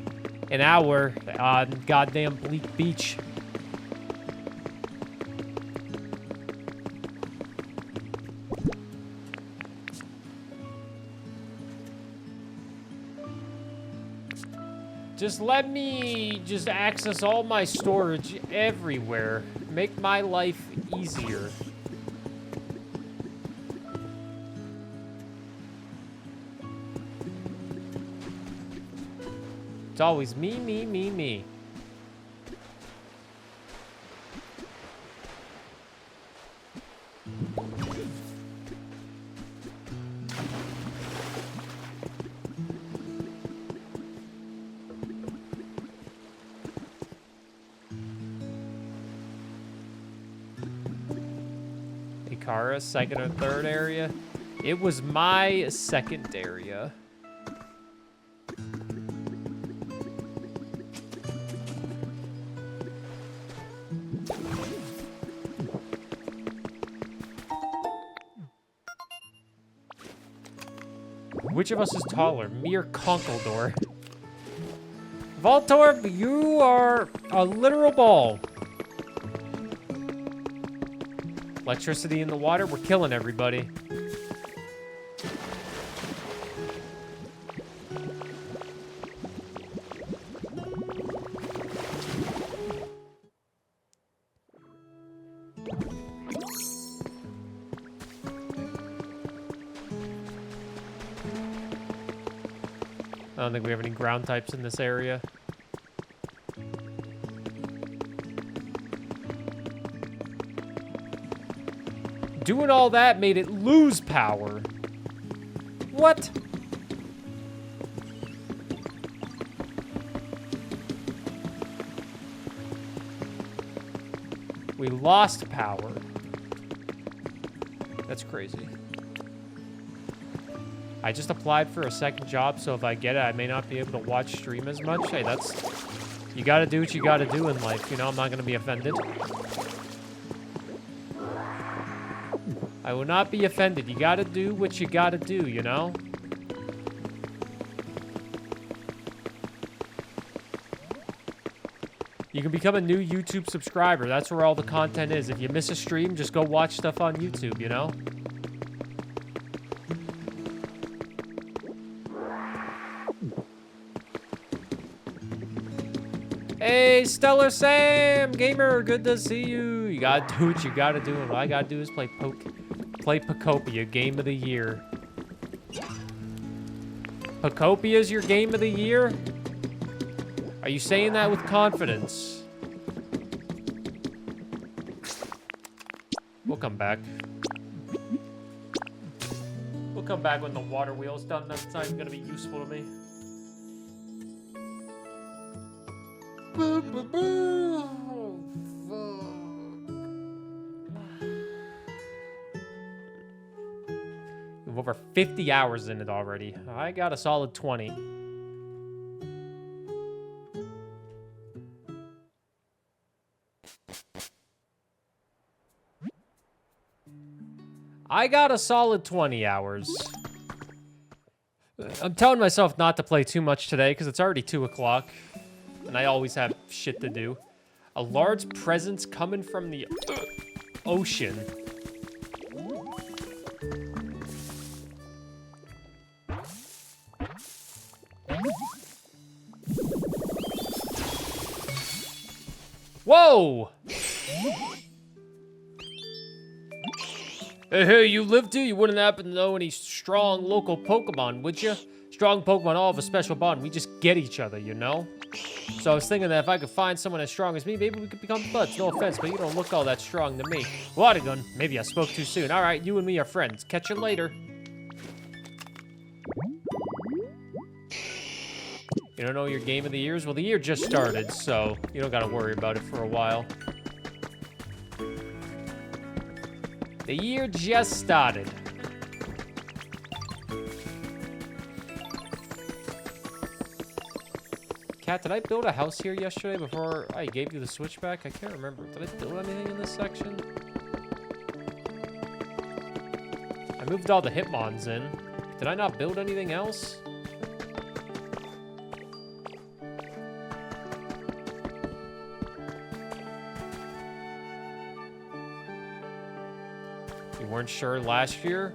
an hour on goddamn Bleak Beach. Just let me just access all my storage everywhere. Make my life easier. It's always me, me, me, me. Ikara, second or third area? It was my second area. Which of us is taller, me or Conkeldor? Voltorb, you are a literal ball. Electricity in the water, we're killing everybody. I don't think we have any ground types in this area. Doing all that made it lose power. What? We lost power. That's crazy. I just applied for a second job, so if I get it, I may not be able to watch stream as much. Hey, that's... You gotta do what you gotta do in life, you know? I'm not gonna be offended. I will not be offended. You gotta do what you gotta do, you know? You can become a new YouTube subscriber. That's where all the content is. If you miss a stream, just go watch stuff on YouTube, you know? Hey, Stellar Sam! Gamer, good to see you. You gotta do what you gotta do, and what I gotta do is play Pokopia, Game of the Year. Pokopia's your Game of the Year? Are you saying that with confidence? We'll come back. We'll come back when the water wheel's done. That's not even gonna be useful to me. Oh, fuck. We have over 50 hours in it already. I got a solid 20. I got a solid 20 hours. I'm telling myself not to play too much today because it's already 2 o'clock. And I always have shit to do. A large presence coming from the ocean. Whoa! Hey, you lived here? You wouldn't happen to know any strong local Pokemon, would you? Strong Pokemon all have a special bond. We just get each other, you know? So I was thinking that if I could find someone as strong as me, maybe we could become buds. No offense, but you don't look all that strong to me. Watergun, maybe I spoke too soon. All right, you and me are friends. Catch you later. You don't know your Game of the Years? Well, the year just started, so you don't gotta worry about it for a while. The year just started. Kat, did I build a house here yesterday before I gave you the switchback? I can't remember. Did I build anything in this section? I moved all the Hitmons in. Did I not build anything else? You weren't sure last year?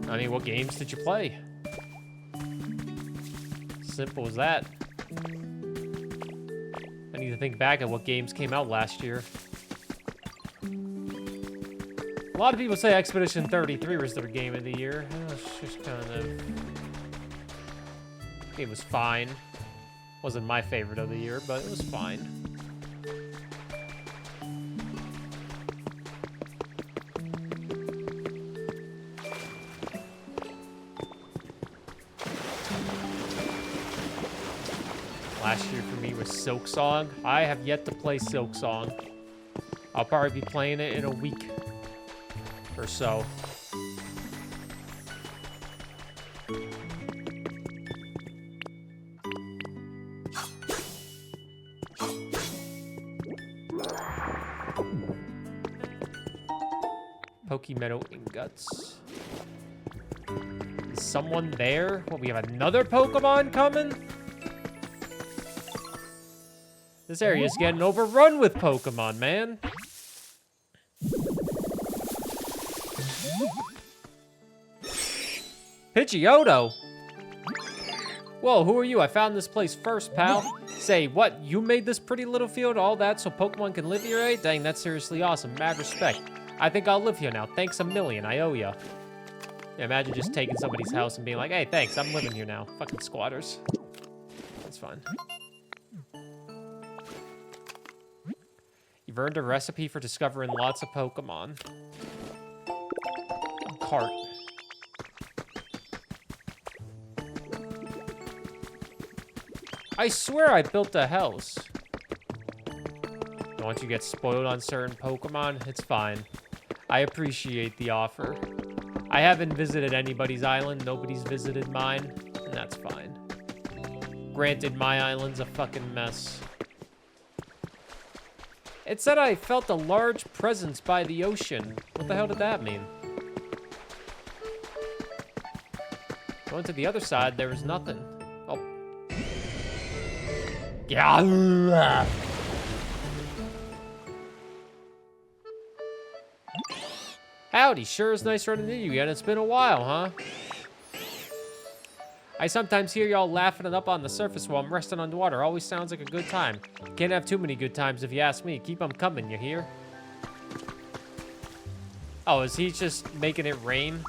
I mean, what games did you play? Simple as that. I need to think back at what games came out last year. A lot of people say Expedition 33 was their game of the year. It's just kind of... It was fine. Wasn't my favorite of the year, but it was fine. Last year for me was Silk Song. I have yet to play Silk Song. I'll probably be playing it in a week or so. Meadow ingots. Is someone there? What, we have another Pokemon coming? This area is getting overrun with Pokemon, man. Pidgeotto. Whoa, who are you? I found this place first, pal. Say, what? You made this pretty little field, all that, so Pokemon can live here, eh? Dang, that's seriously awesome. Mad respect. I think I'll live here now. Thanks a million. I owe ya. Yeah, imagine just taking somebody's house and being like, hey, thanks. I'm living here now. Fucking squatters. That's fine. You You've earned a recipe for discovering lots of Pokemon. Cart. I swear I built a house. Once you get spoiled on certain Pokemon, it's fine. I appreciate the offer. I haven't visited anybody's island. Nobody's visited mine, and that's fine. Granted, my island's a fucking mess. It said I felt a large presence by the ocean. What the hell did that mean? Going to the other side, there was nothing. Oh. Yeah. Howdy, sure is nice running into you again. It's been a while, huh? I sometimes hear y'all laughing it up on the surface while I'm resting underwater. Always sounds like a good time. Can't have too many good times if you ask me. Keep them coming, you hear? Oh, is he just making it rain?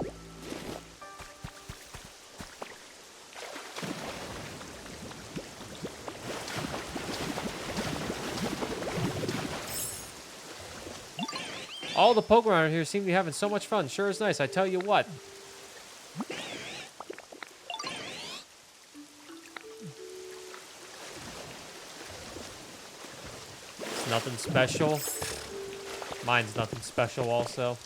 All the Pokemon around here seem to be having so much fun. Sure is nice, I tell you what. It's nothing special. Mine's nothing special also.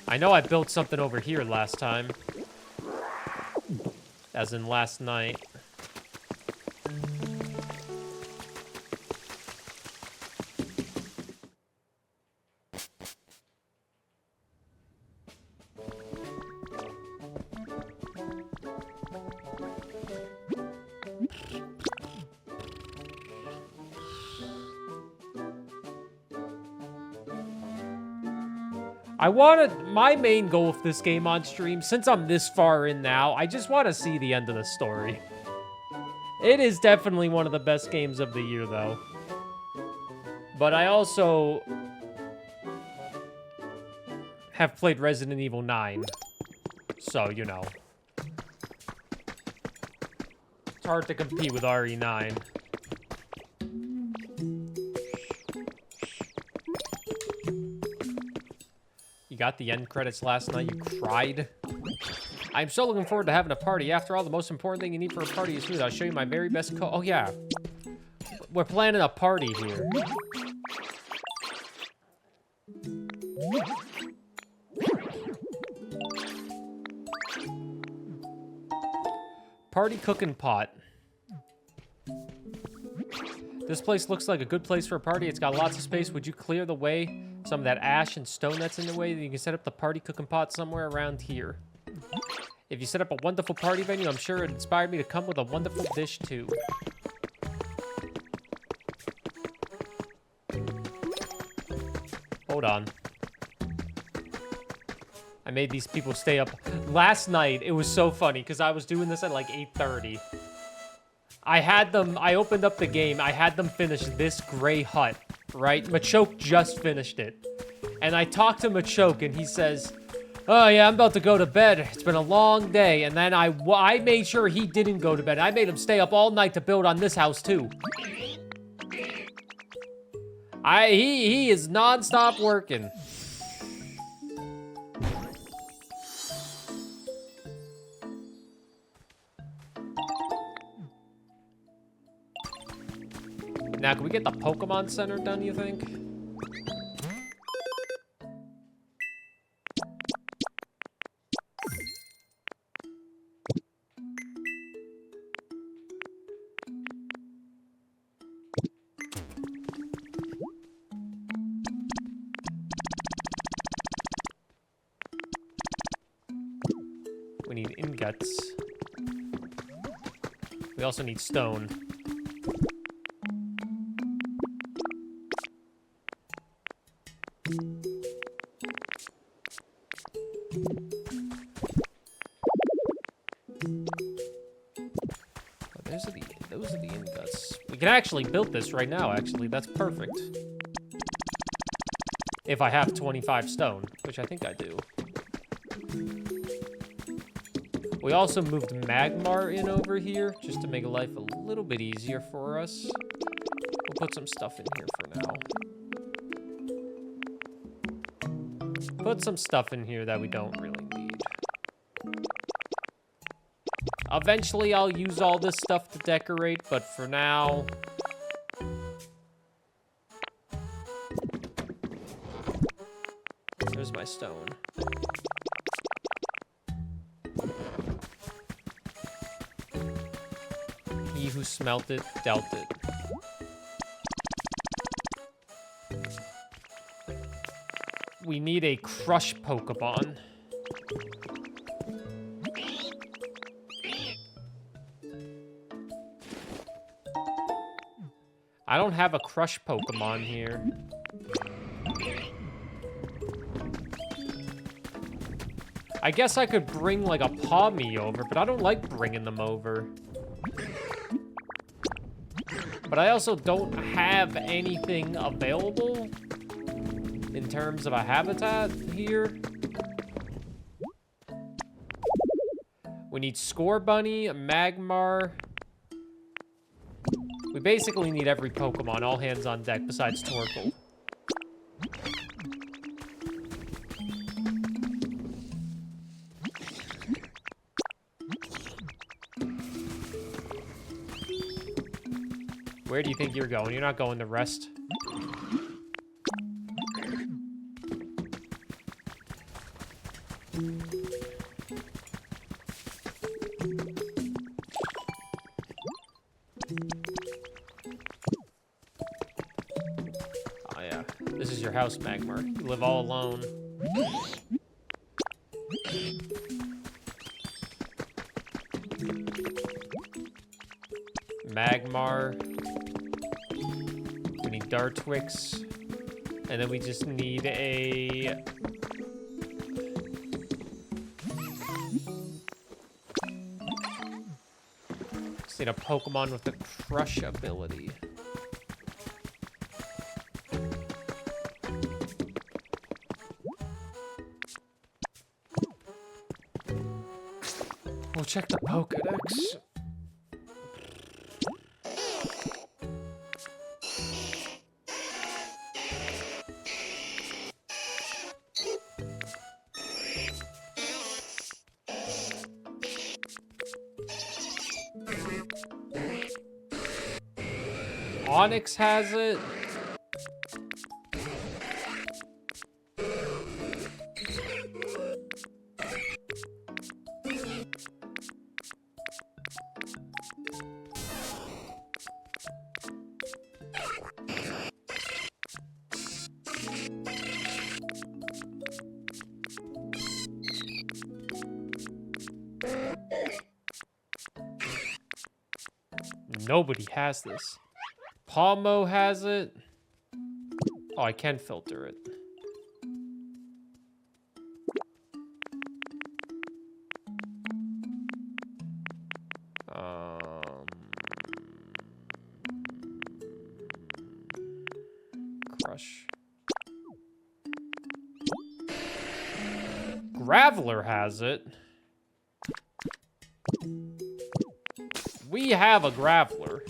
I know I built something over here last time. As in last night. I wanted my main goal of this game on stream, since I'm this far in now, I just want to see the end of the story. It is definitely one of the best games of the year, though. But I also have played Resident Evil 9. So, you know. It's hard to compete with RE9. You got the end credits last night, you cried. I'm so looking forward to having a party. After all, the most important thing you need for a party is food. I'll show you my very best oh yeah. We're planning a party here. Party cooking pot. This place looks like a good place for a party. It's got lots of space. Would you clear the way? Some of that ash and stone that's in the way. You can set up the party cooking pot somewhere around here. If you set up a wonderful party venue, I'm sure it inspired me to come with a wonderful dish too. Hold on. I made these people stay up. Last night, it was so funny because I was doing this at like 8:30. I opened up the game. I had them finish this gray hut, right? Machoke just finished it. And I talked to Machoke and he says, oh yeah, I'm about to go to bed. It's been a long day. And then I made sure he didn't go to bed. I made him stay up all night to build on this house too. He is non-stop working. Now, can we get the Pokemon Center done, you think? We need ingots. We also need stone. Those are the ingots. We can actually build this right now, actually. That's perfect. If I have 25 stone, which I think I do. We also moved Magmar in over here, just to make life a little bit easier for us. We'll put some stuff in here for now. Put some stuff in here that we don't really need. Eventually, I'll use all this stuff to decorate, but for now... There's my stone. He who smelt it, dealt it. We need a crush Pokemon. I don't have a crush Pokemon here. I guess I could bring like a Pawmi over, but I don't like bringing them over. But I also don't have anything available in terms of a habitat here. We need Scorbunny, Magmar. We basically need every Pokemon, all hands on deck, besides Torkoal. Where do you think you're going? You're not going to rest. Oh yeah, this is your house, Magmar. You live all alone. Magmar. We need Dartwix. And then we just need a... Just need a Pokemon with the Crush ability. We'll check the Pokédex. Onyx has it. Nobody has this. Palmo has it. Oh, I can filter it. Crush. Graveler has it. We have a Graveler.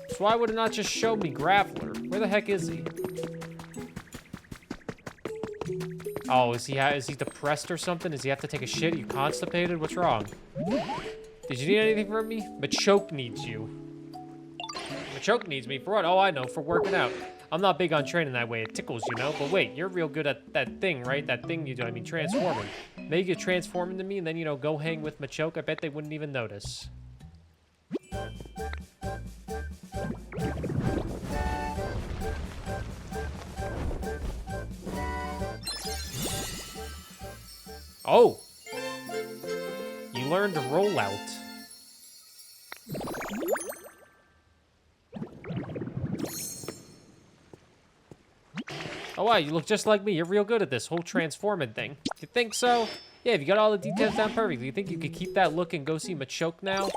So why would it not just show me Graveler? Where the heck is he? Oh, is he depressed or something? Does he have to take a shit? Are you constipated? What's wrong? Did you need anything from me? Machoke needs you. Machoke needs me for what? Oh, I know, for working out. I'm not big on training that way. It tickles, you know? But wait, you're real good at that thing, right? That thing you do. I mean, transforming. Maybe you could transform into me and then, you know, go hang with Machoke. I bet they wouldn't even notice. Oh! You learned to roll out. Oh wow, you look just like me. You're real good at this whole transforming thing. You think so? Yeah, if you got all the details down perfectly, you think you could keep that look and go see Machoke now?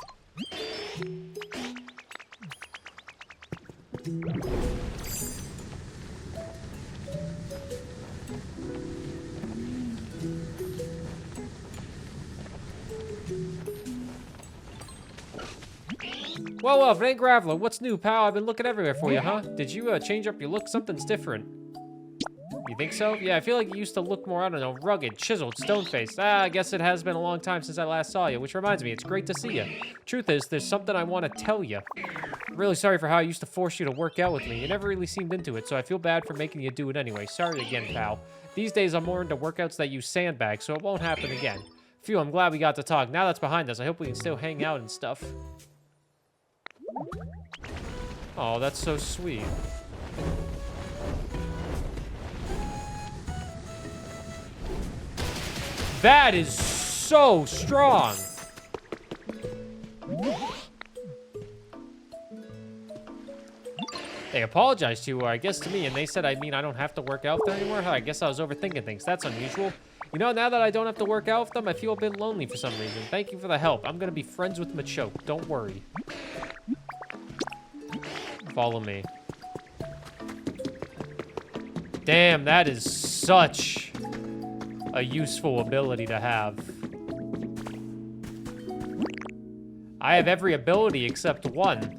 Well, if it ain't Graveler, what's new, pal? I've been looking everywhere for you, huh? Did you change up your look? Something's different. You think so? Yeah, I feel like you used to look more, I don't know, rugged, chiseled, stone-faced. I guess it has been a long time since I last saw you, which reminds me, it's great to see you. Truth is, there's something I want to tell you. I'm really sorry for how I used to force you to work out with me. You never really seemed into it, so I feel bad for making you do it anyway. Sorry again, pal. These days, I'm more into workouts that use sandbags, so it won't happen again. Phew, I'm glad we got to talk. Now that's behind us, I hope we can still hang out and stuff. Oh, that's so sweet. That is so strong. They apologized to, I guess, to me, and they said, I mean, I don't have to work out there anymore. I guess I was overthinking things. That's unusual. You know, now that I don't have to work out with them, I feel a bit lonely for some reason. Thank you for the help. I'm gonna be friends with Machoke. Don't worry. Follow me. Damn, that is such a useful ability to have. I have every ability except one.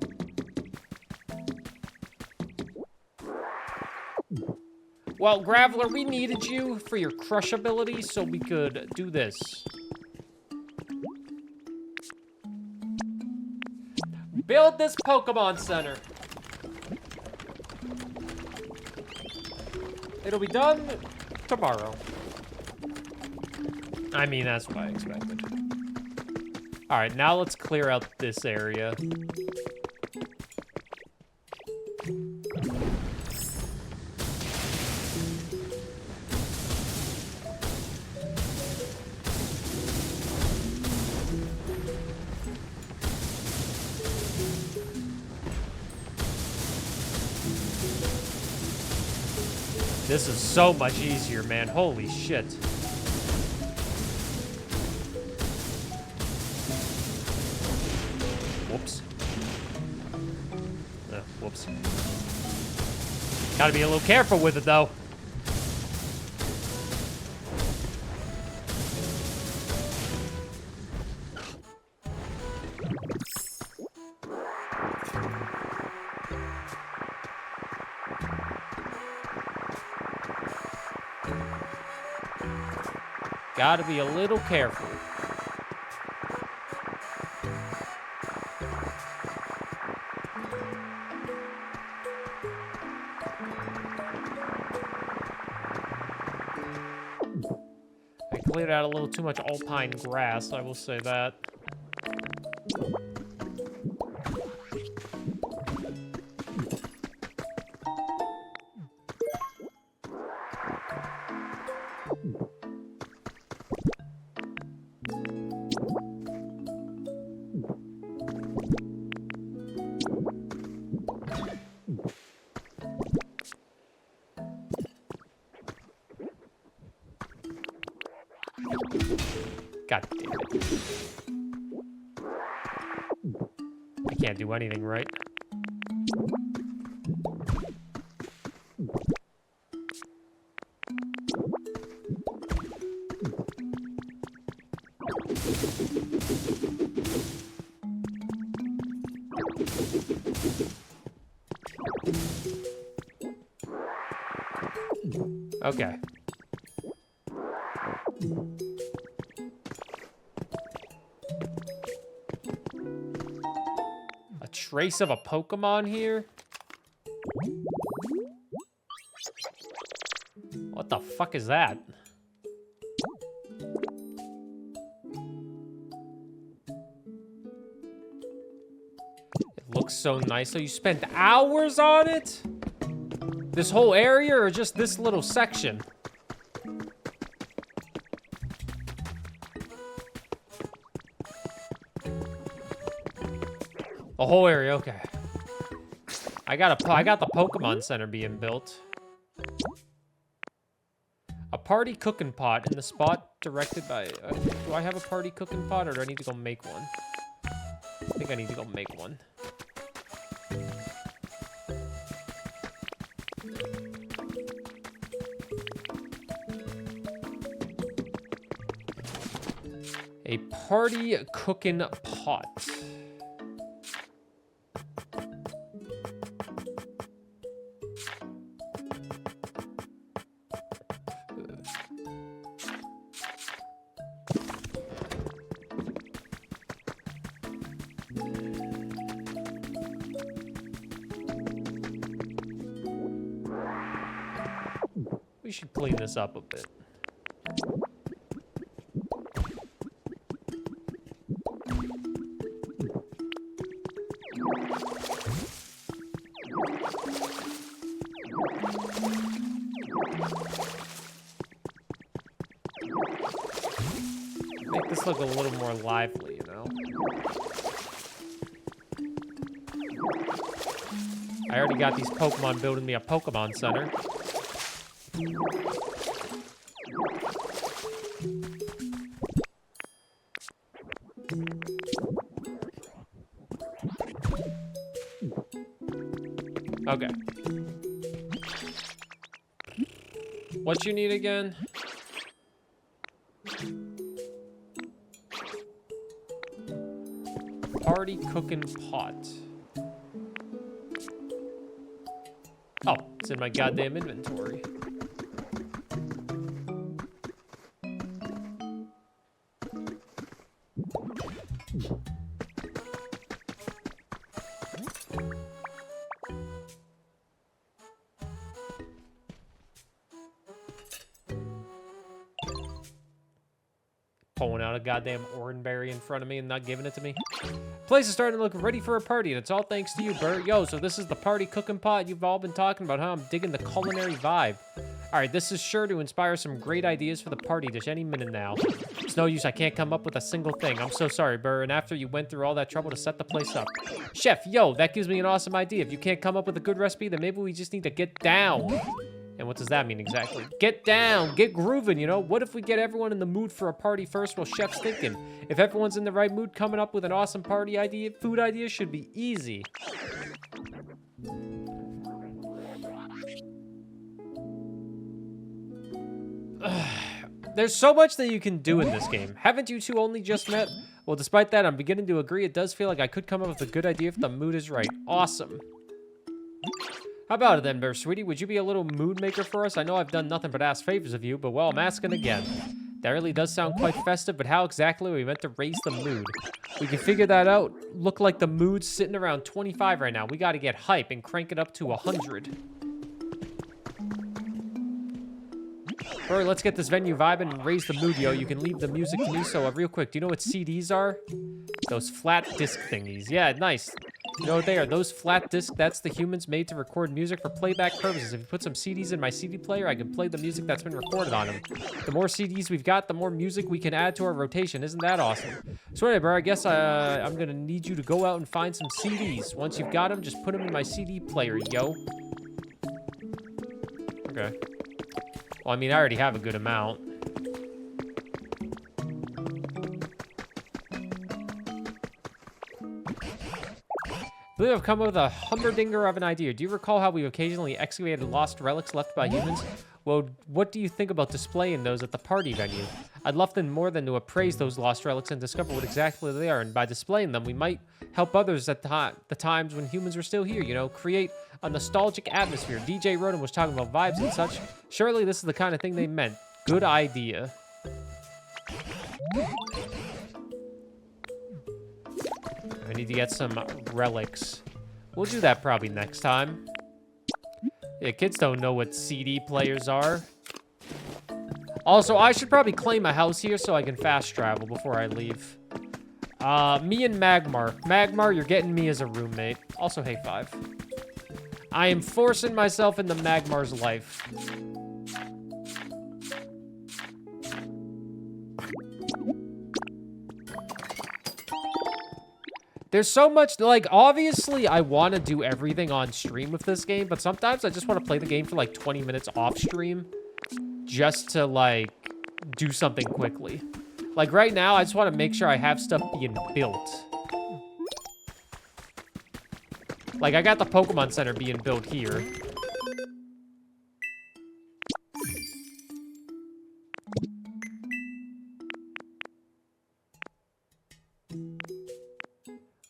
Well, Graveler, we needed you for your crush ability so we could do this. Build this Pokemon Center. It'll be done tomorrow. I mean, that's what I expected. All right, now let's clear out this area. This is so much easier, man. Holy shit. Whoops. Whoops. Gotta be a little careful with it, though. Gotta be a little careful. I cleared out a little too much alpine grass, I will say that. God damn it. I can't do anything right. Okay. A trace of a Pokemon here? What the fuck is that? It looks so nice. So you spent hours on it? This whole area or just this little section? The whole area, okay. I got the Pokemon Center being built. A party cooking pot in the spot directed by... do I have a party cooking pot or do I need to go make one? I think I need to go make one. A party cooking pot. We should clean this up a bit. Make this look a little more lively, you know? I already got these Pokemon building me a Pokemon Center. Okay. What you need again? Party cooking pot. Oh, it's in my goddamn inventory. Pulling out a goddamn oranberry in front of me and not giving it to me. Place is starting to look ready for a party, and it's all thanks to you, Burr. Yo, so this is the party cooking pot you've all been talking about, huh? I'm digging the culinary vibe. All right, this is sure to inspire some great ideas for the party dish any minute now. It's no use, I can't come up with a single thing. I'm so sorry, Burr, and after you went through all that trouble to set the place up. Chef, yo, that gives me an awesome idea. If you can't come up with a good recipe, then maybe we just need to get down. And what does that mean exactly? Get down, get grooving, you know? What if we get everyone in the mood for a party first while Chef's thinking? If everyone's in the right mood, coming up with an awesome party idea, food idea should be easy. There's so much that you can do in this game. Haven't you two only just met? Well, despite that, I'm beginning to agree. It does feel like I could come up with a good idea if the mood is right. Awesome. How about it then, Burr, sweetie? Would you be a little mood maker for us? I know I've done nothing but ask favors of you, but well, I'm asking again. That really does sound quite festive, but how exactly are we meant to raise the mood? We can figure that out. Look like the mood's sitting around 25 right now. We got to get hype and crank it up to 100. Burr, let's get this venue vibing and raise the mood, yo. You can leave the music to me, so real quick, do you know what CDs are? Those flat disc thingies. Yeah, nice. You know what they are? Those flat discs, that's the humans made to record music for playback purposes. If you put some CDs in my CD player, I can play the music that's been recorded on them. The more CDs we've got, the more music we can add to our rotation. Isn't that awesome? So anyway, bro, I guess I'm going to need you to go out and find some CDs. Once you've got them, just put them in my CD player, yo. Okay. Well, I mean, I already have a good amount. I believe I've come up with a humberdinger of an idea. Do you recall how we occasionally excavated lost relics left by humans? Well, what do you think about displaying those at the party venue? I'd love them more than to appraise those lost relics and discover what exactly they are. And by displaying them, we might help others at the times when humans were still here, you know, create a nostalgic atmosphere. DJ Roden was talking about vibes and such. Surely this is the kind of thing they meant. Good idea. I need to get some relics. We'll do that probably next time. Yeah, kids don't know what CD players are. Also, I should probably claim a house here so I can fast travel before I leave. Me and Magmar. Magmar, you're getting me as a roommate. Also, hey, 5. I am forcing myself into Magmar's life. There's so much, like, obviously I want to do everything on stream with this game, but sometimes I just want to play the game for like 20 minutes off stream just to, like, do something quickly. Like, right now, I just want to make sure I have stuff being built. Like, I got the Pokemon Center being built here.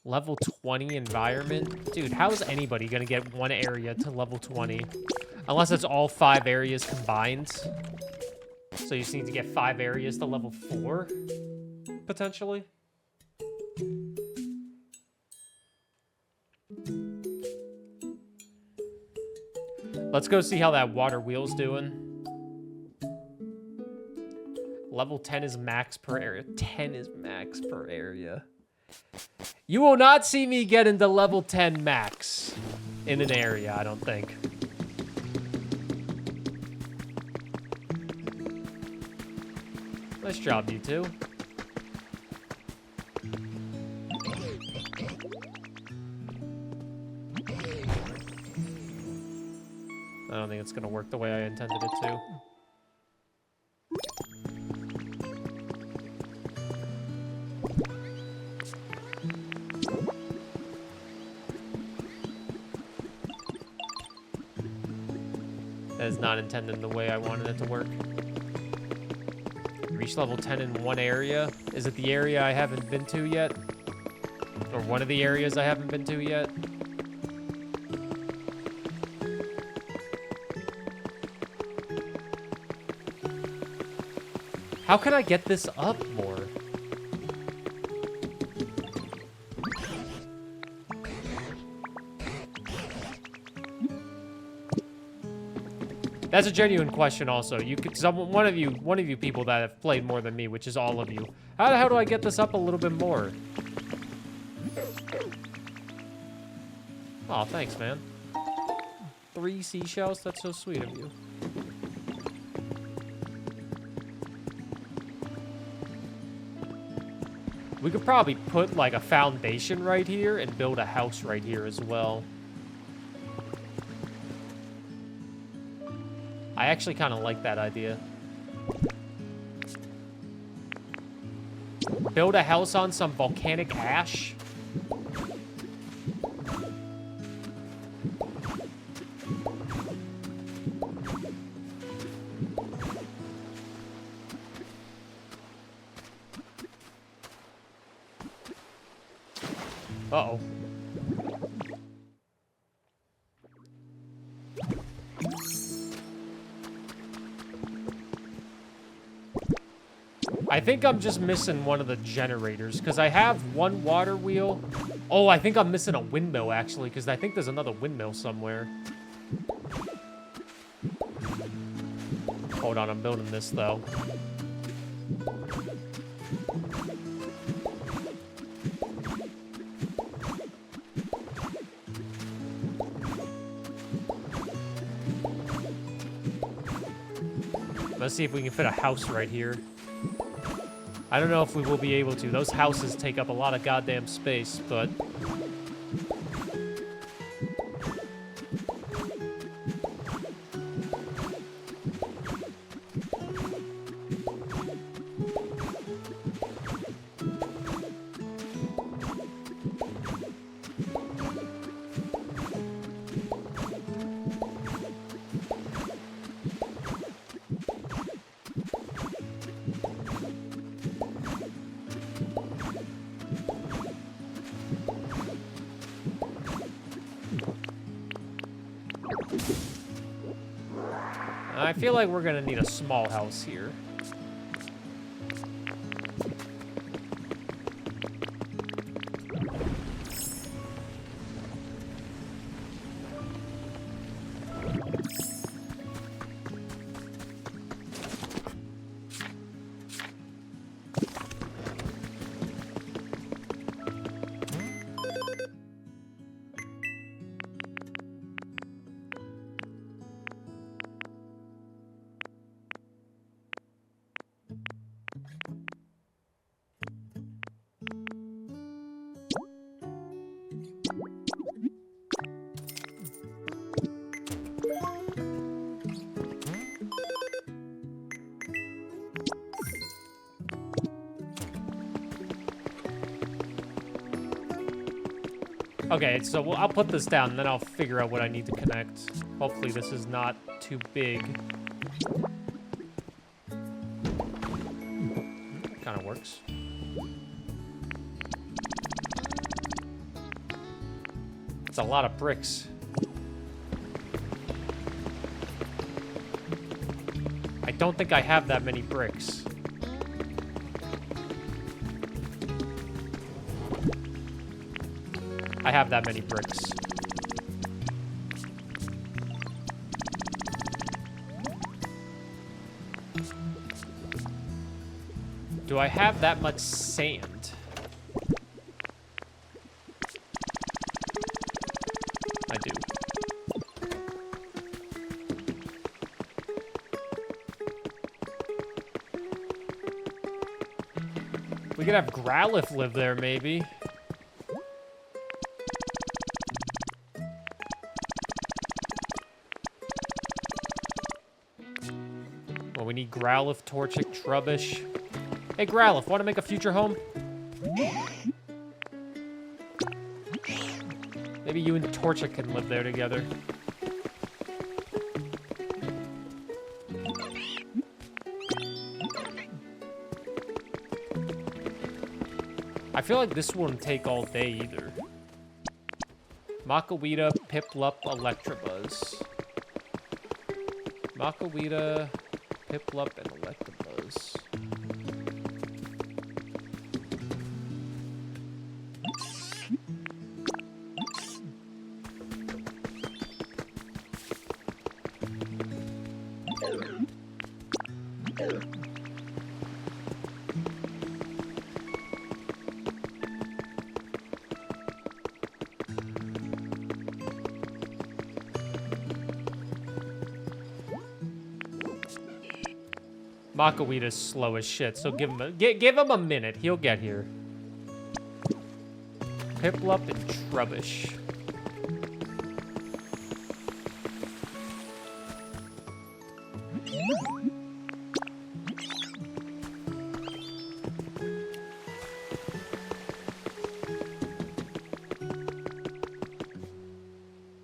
Level 20 environment? Dude, how is anybody gonna get one area to level 20? Unless it's all 5 areas combined. So you just need to get 5 areas to level 4, potentially. Let's go see how that water wheel's doing. Level 10 is max per area. 10 is max per area. You will not see me get into level 10 max in an area, I don't think. Nice job, you two. I don't think it's gonna work the way I intended it to. That is not intended the way I wanted it to work. Reach level 10 in one area. Is it the area I haven't been to yet? Or one of the areas I haven't been to yet? How can I get this up more? That's a genuine question also. You could one of you people that have played more than me, which is all of you. How the hell do I get this up a little bit more? Oh, thanks, man. 3 seashells? That's so sweet of you. We could probably put like a foundation right here and build a house right here as well. I actually kind of like that idea. Build a house on some volcanic ash. Uh-oh. I think I'm just missing one of the generators, because I have one water wheel. Oh, I think I'm missing a windmill, actually, because I think there's another windmill somewhere. Hold on, I'm building this, though. Let's see if we can fit a house right here. I don't know if we will be able to. Those houses take up a lot of goddamn space, but... I feel like we're gonna need a small house here. Okay, so I'll put this down, and then I'll figure out what I need to connect. Hopefully this is not too big. Kind of works. It's a lot of bricks. I don't think I have that many bricks. I have that many bricks. Do I have that much sand? I do. We could have Growlithe live there, maybe. Well, we need Growlithe, Torchic, Trubbish. Hey, Growlithe, want to make a future home? Maybe you and Torchic can live there together. I feel like this wouldn't take all day either. Makawita, Piplup, Electabuzz. Makawita, Piplup, and Electabuzz. Makawita's slow as shit, so give him a minute. He'll get here. Piplup and Trubbish.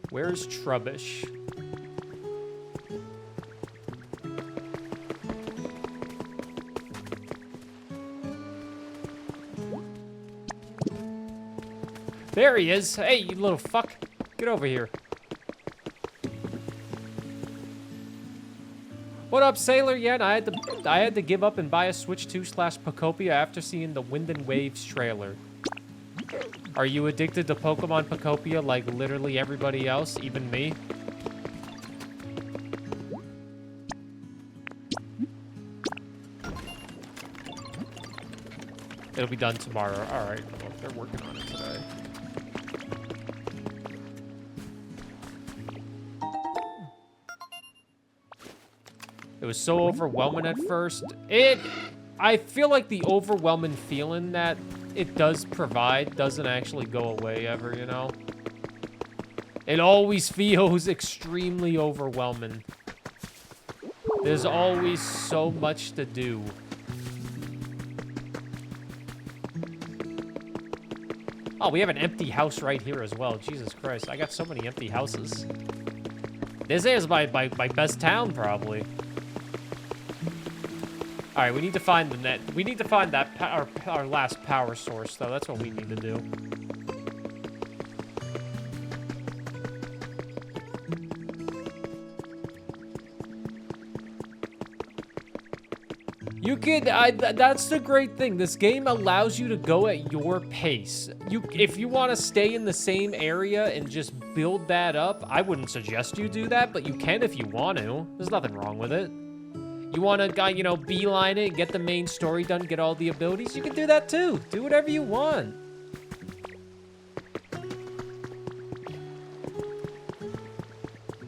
Where's Trubbish? There he is. Hey, you little fuck. Get over here. What up, Sailor? Yeah, I had to give up and buy a Switch 2/Pokopia after seeing the Wind and Waves trailer. Are you addicted to Pokemon Pokopia like literally everybody else, even me? It'll be done tomorrow. All right. Well, they're working on it today. It was so overwhelming at first. I feel like the overwhelming feeling that it does provide doesn't actually go away ever, you know? It always feels extremely overwhelming. There's always so much to do. Oh, we have an empty house right here as well. Jesus Christ, I got so many empty houses. This is my best town, probably. All right, we need to find the net. We need to find that our last power source, though. That's what we need to do. You could. That's the great thing. This game allows you to go at your pace. If you want to stay in the same area and just build that up, I wouldn't suggest you do that, but you can if you want to. There's nothing wrong with it. You want to, you know, beeline it, get the main story done, get all the abilities, you can do that too. Do whatever you want.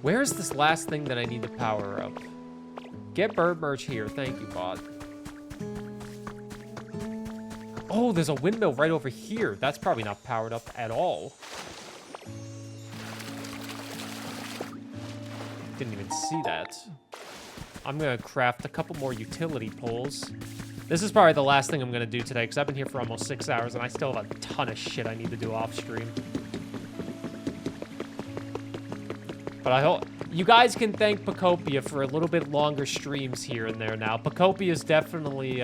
Where's this last thing that I need to power up? Get bird merch here. Thank you, bot. Oh, there's a windmill right over here. That's probably not powered up at all. Didn't even see that. I'm going to craft a couple more utility poles. This is probably the last thing I'm going to do today because I've been here for almost 6 hours and I still have a ton of shit I need to do off stream. But I hope you guys can thank Pokopia for a little bit longer streams here and there now. Pokopia's definitely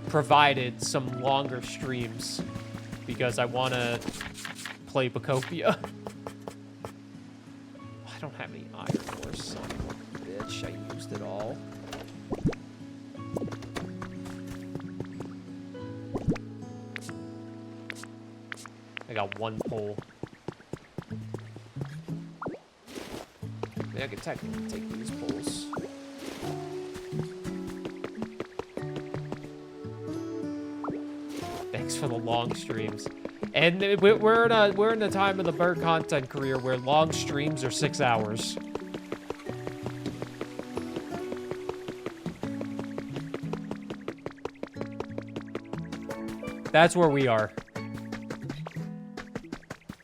provided some longer streams because I want to play Pokopia. I don't have any iron ore, son of a bitch. I used it all. I got one pole. Maybe I could technically take these poles. for the long streams. And we're in a time of the Burr content career where long streams are 6 hours. That's where we are.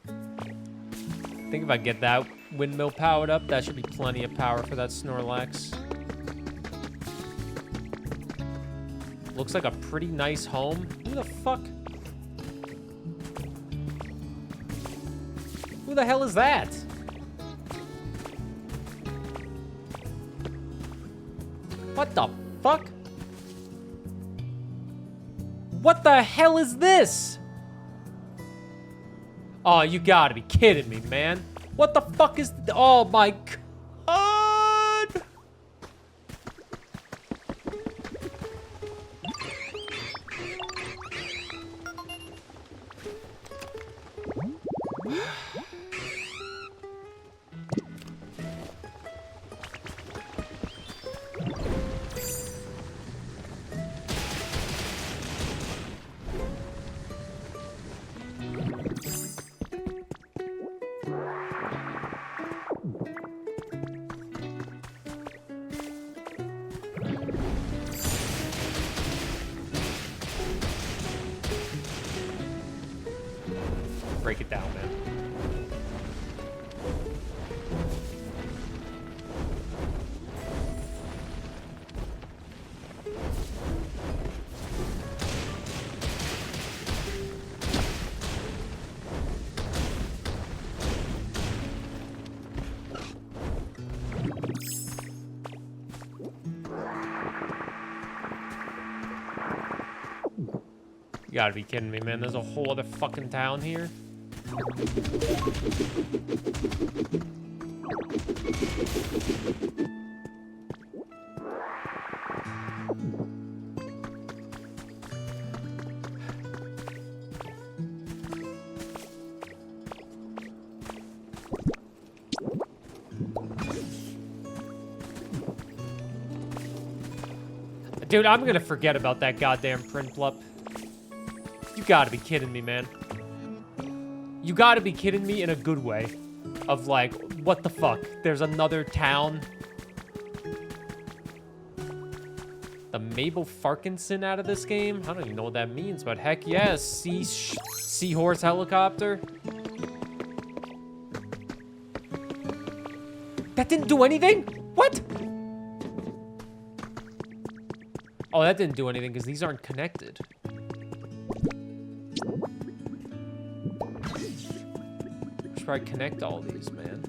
I think if I get that windmill powered up, that should be plenty of power for that Snorlax. Looks like a pretty nice home. Who the fuck? Who the hell is that? What the fuck? What the hell is this? Oh, you gotta be kidding me, man. What the fuck is... Oh my god. Break it down, man. You gotta be kidding me, man. There's a whole other fucking town here. Dude, I'm gonna forget about that goddamn print blup. You gotta be kidding me, man. You gotta be kidding me in a good way. Of like, what the fuck? There's another town. The Mabel Farkinson out of this game? I don't even know what that means, but heck yes. Seahorse helicopter. That didn't do anything? What? Oh, that didn't do anything because these aren't connected. Probably connect all these, man.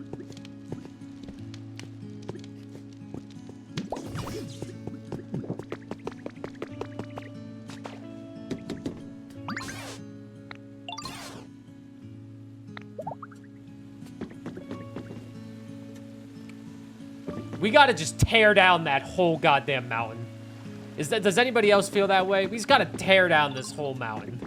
We gotta just tear down that whole goddamn mountain. Does anybody else feel that way? We just gotta tear down this whole mountain.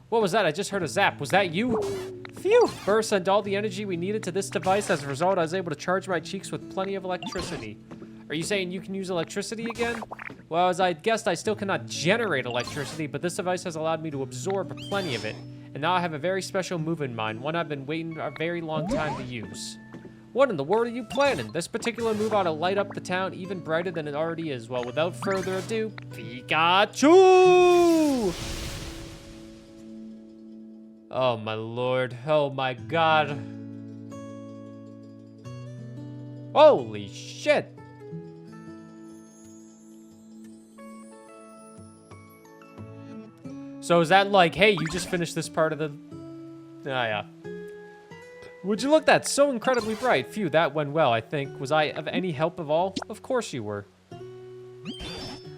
What was that? I just heard a zap. Was that you? Phew! Burr sent all the energy we needed to this device. As a result, I was able to charge my cheeks with plenty of electricity. Are you saying you can use electricity again? Well, as I guessed, I still cannot generate electricity, but this device has allowed me to absorb plenty of it. And now I have a very special move in mind, one I've been waiting a very long time to use. What in the world are you planning? This particular move ought to light up the town even brighter than it already is. Well, without further ado, Pikachu! Oh my lord. Oh my god. Holy shit. So is that like, hey, you just finished this part of the... Ah, yeah. Would you look that so incredibly bright? Phew, that went well, I think. Was I of any help of all? Of course you were.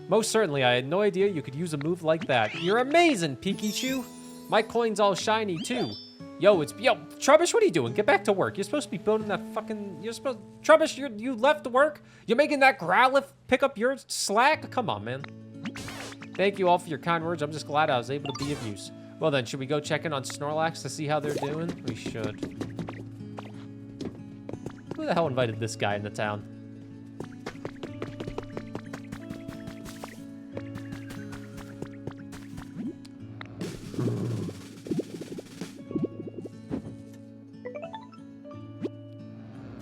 Most certainly, I had no idea you could use a move like that. You're amazing, Pikachu. My coin's all shiny, too. Yo, Trubbish, what are you doing? Get back to work. You're supposed to be building that fucking... Trubbish, you left work? You're making that Growlithe pick up your slack? Come on, man. Thank you all for your kind words. I'm just glad I was able to be of use. Well then, should we go check in on Snorlax to see how they're doing? We should. Who the hell invited this guy into town?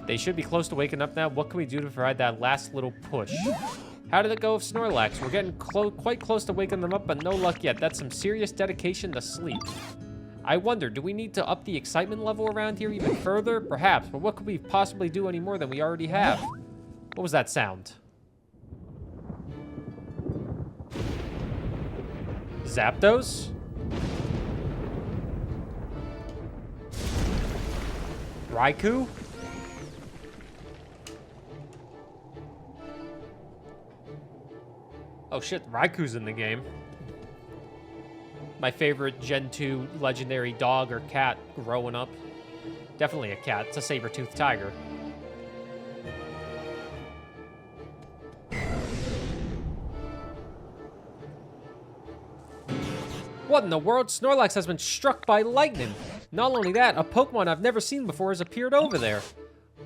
They should be close to waking up now. What can we do to provide that last little push? How did it go with Snorlax? We're getting quite close to waking them up, but no luck yet. That's some serious dedication to sleep. I wonder, do we need to up the excitement level around here even further? Perhaps, but what could we possibly do any more than we already have? What was that sound? Zapdos? Raikou? Oh shit, Raikou's in the game. My favorite Gen 2 legendary dog or cat growing up. Definitely a cat. It's a saber-toothed tiger. What in the world? Snorlax has been struck by lightning. Not only that, a Pokemon I've never seen before has appeared over there.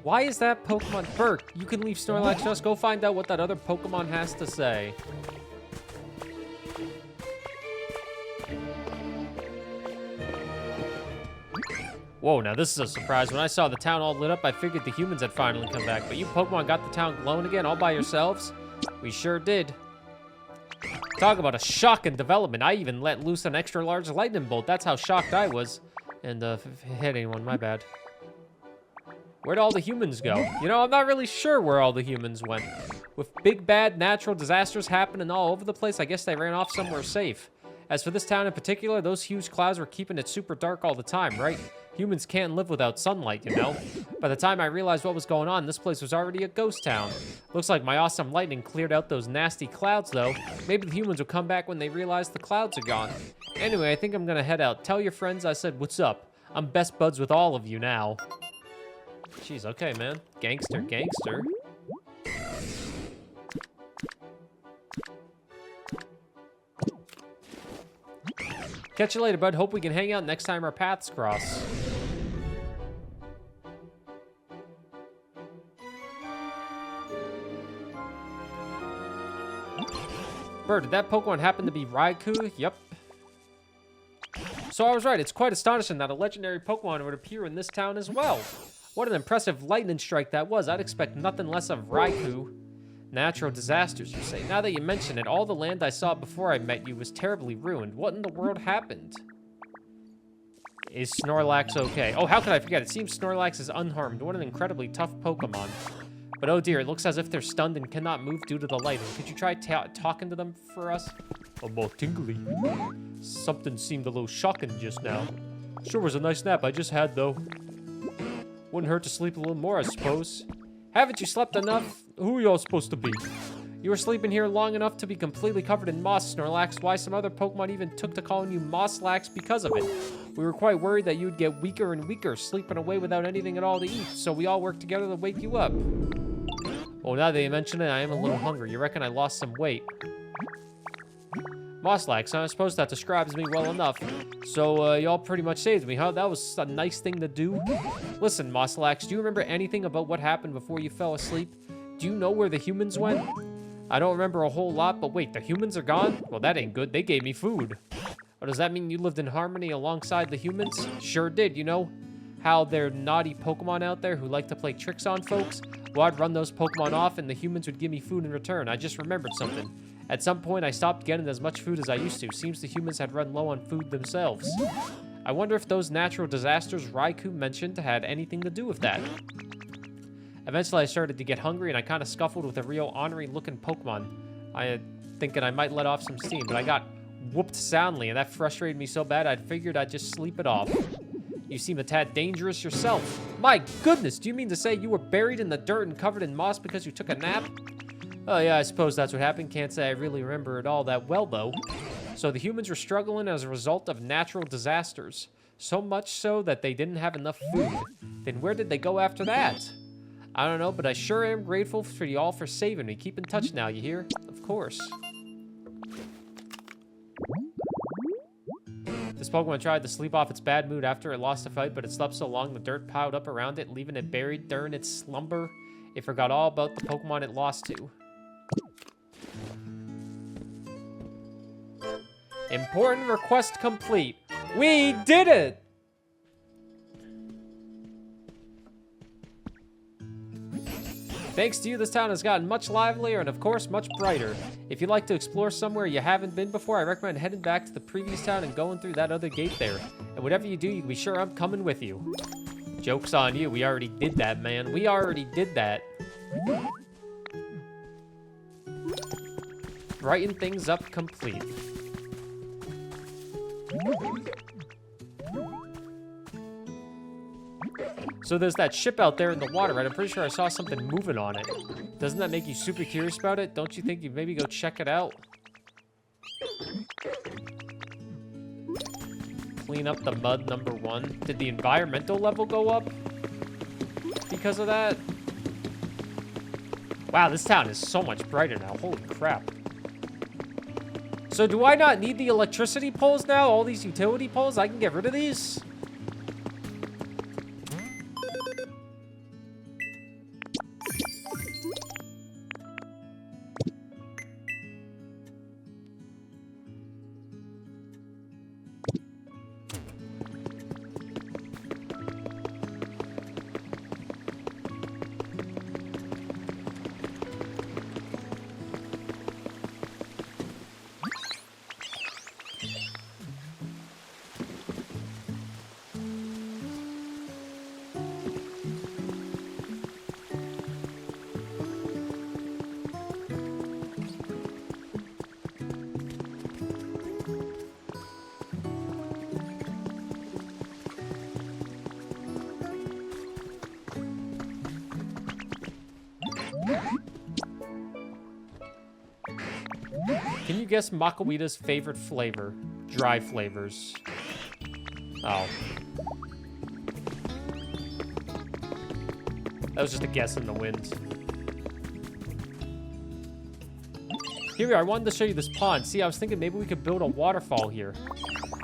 Why is that Pokemon? Burr, you can leave Snorlax to us. Go find out what that other Pokemon has to say. Whoa, now this is a surprise. When I saw the town all lit up, I figured the humans had finally come back. But you Pokemon got the town glowing again all by yourselves? We sure did. Talk about a shocking development. I even let loose an extra large lightning bolt. That's how shocked I was. And if it hit anyone, my bad. Where'd all the humans go? You know, I'm not really sure where all the humans went. With big bad natural disasters happening all over the place, I guess they ran off somewhere safe. As for this town in particular, those huge clouds were keeping it super dark all the time, right? Humans can't live without sunlight, you know? By the time I realized what was going on, this place was already a ghost town. Looks like my awesome lightning cleared out those nasty clouds, though. Maybe the humans will come back when they realize the clouds are gone. Anyway, I think I'm gonna head out. Tell your friends I said what's up. I'm best buds with all of you now. Jeez, okay, man. Gangster, gangster. Catch you later, bud. Hope we can hang out next time our paths cross. Burr, did that Pokemon happen to be Raikou? Yep. So I was right. It's quite astonishing that a legendary Pokemon would appear in this town as well. What an impressive lightning strike that was. I'd expect nothing less of Raikou. Natural disasters, you say. Now that you mention it, all the land I saw before I met you was terribly ruined. What in the world happened? Is Snorlax okay? Oh, how could I forget? It seems Snorlax is unharmed. What an incredibly tough Pokemon. But oh dear, it looks as if they're stunned and cannot move due to the lightning. Could you try talking to them for us? A more tingly. Something seemed a little shocking just now. Sure was a nice nap I just had, though. Wouldn't hurt to sleep a little more, I suppose. Haven't you slept enough? Who are y'all supposed to be? You were sleeping here long enough to be completely covered in moss, Snorlax. Why some other Pokemon even took to calling you Mosslax because of it. We were quite worried that you'd get weaker and weaker, sleeping away without anything at all to eat, so we all worked together to wake you up. Well, now that you mention it, I am a little hungry. You reckon I lost some weight? Mosslax, I suppose that describes me well enough. So, y'all pretty much saved me, huh? That was a nice thing to do. Listen, Mosslax, do you remember anything about what happened before you fell asleep? Do you know where the humans went? I don't remember a whole lot, but wait, the humans are gone? Well, that ain't good. They gave me food. Or does that mean you lived in harmony alongside the humans? Sure did, you know? How there are naughty Pokemon out there who like to play tricks on folks? Well, I'd run those Pokemon off and the humans would give me food in return. I just remembered something. At some point, I stopped getting as much food as I used to. Seems the humans had run low on food themselves. I wonder if those natural disasters Raikou mentioned had anything to do with that. Eventually, I started to get hungry, and I kind of scuffled with a real ornery-looking Pokemon. Thinking I might let off some steam, but I got whooped soundly, and that frustrated me so bad I figured I'd just sleep it off. You seem a tad dangerous yourself. My goodness, do you mean to say you were buried in the dirt and covered in moss because you took a nap? Oh yeah, I suppose that's what happened. Can't say I really remember it all that well, though. So the humans were struggling as a result of natural disasters. So much so that they didn't have enough food. Then where did they go after that? I don't know, but I sure am grateful for y'all for saving me. Keep in touch now, you hear? Of course. This Pokemon tried to sleep off its bad mood after it lost a fight, but it slept so long the dirt piled up around it, leaving it buried during its slumber. It forgot all about the Pokemon it lost to. Important request complete. We did it! Thanks to you, this town has gotten much livelier and, of course, much brighter. If you'd like to explore somewhere you haven't been before, I recommend heading back to the previous town and going through that other gate there. And whatever you do, you can be sure I'm coming with you. Joke's on you. We already did that, man. We already did that. Brighten things up complete. So there's that ship out there in the water, right? I'm pretty sure I saw something moving on it. Doesn't that make you super curious about it? Don't you think you'd maybe go check it out? Clean up the mud, number 1. Did the environmental level go up because of that? Wow, this town is so much brighter now. Holy crap. So do I not need the electricity poles now? All these utility poles? I can get rid of these? Can you guess Makawita's favorite flavor? Dry flavors. Oh. That was just a guess in the wind. Here we are. I wanted to show you this pond. See, I was thinking maybe we could build a waterfall here.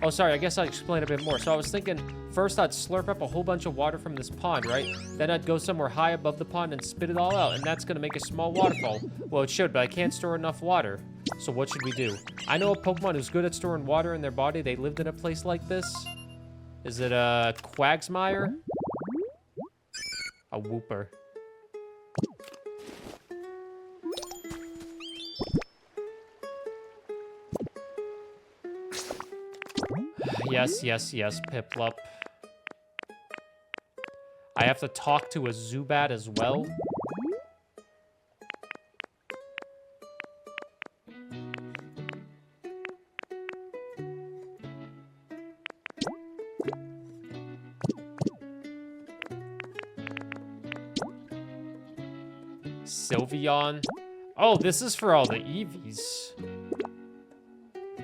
Oh, sorry. I guess I'll explain a bit more. So I was thinking first I'd slurp up a whole bunch of water from this pond, right? Then I'd go somewhere high above the pond and spit it all out, and that's going to make a small waterfall. Well, it should, but I can't store enough water. So what should we do? I know a Pokemon who's good at storing water in their body. They lived in a place like this. Is it a Quagsmire? A Whooper. Yes, yes, yes, Piplup. I have to talk to a Zubat as well. Sylveon. Oh, this is for all the Eevees.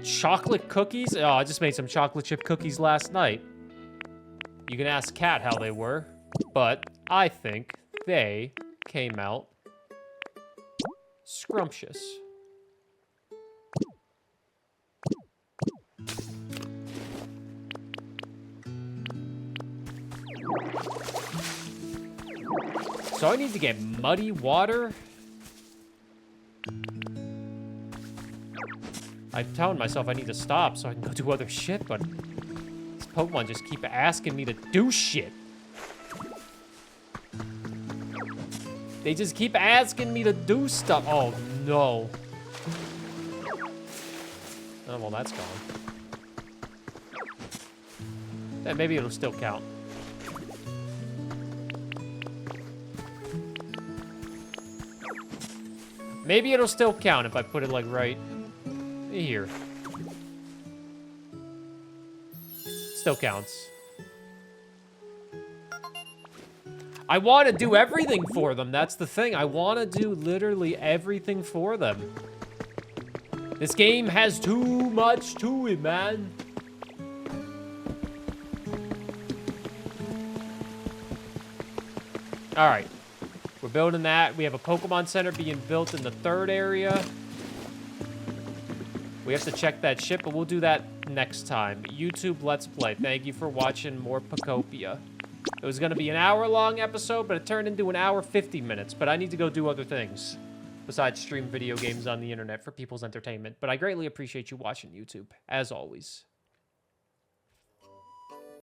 Chocolate cookies? Oh, I just made some chocolate chip cookies last night. You can ask Kat how they were, but I think they came out scrumptious. So I need to get muddy water? I'm telling myself I need to stop so I can go do other shit, but these Pokemon just keep asking me to do shit. They just keep asking me to do stuff. Oh, no. Oh, well, that's gone. Then maybe it'll still count. Maybe it'll still count if I put it, like, right here. Still counts. I want to do everything for them. That's the thing. I want to do literally everything for them. This game has too much to it, man. All right. We're building that. We have a Pokemon Center being built in the third area. We have to check that ship, but we'll do that next time. YouTube Let's Play. Thank you for watching more Pokopia. It was going to be an hour-long episode, but it turned into an hour 50 minutes. But I need to go do other things besides stream video games on the internet for people's entertainment. But I greatly appreciate you watching YouTube, as always.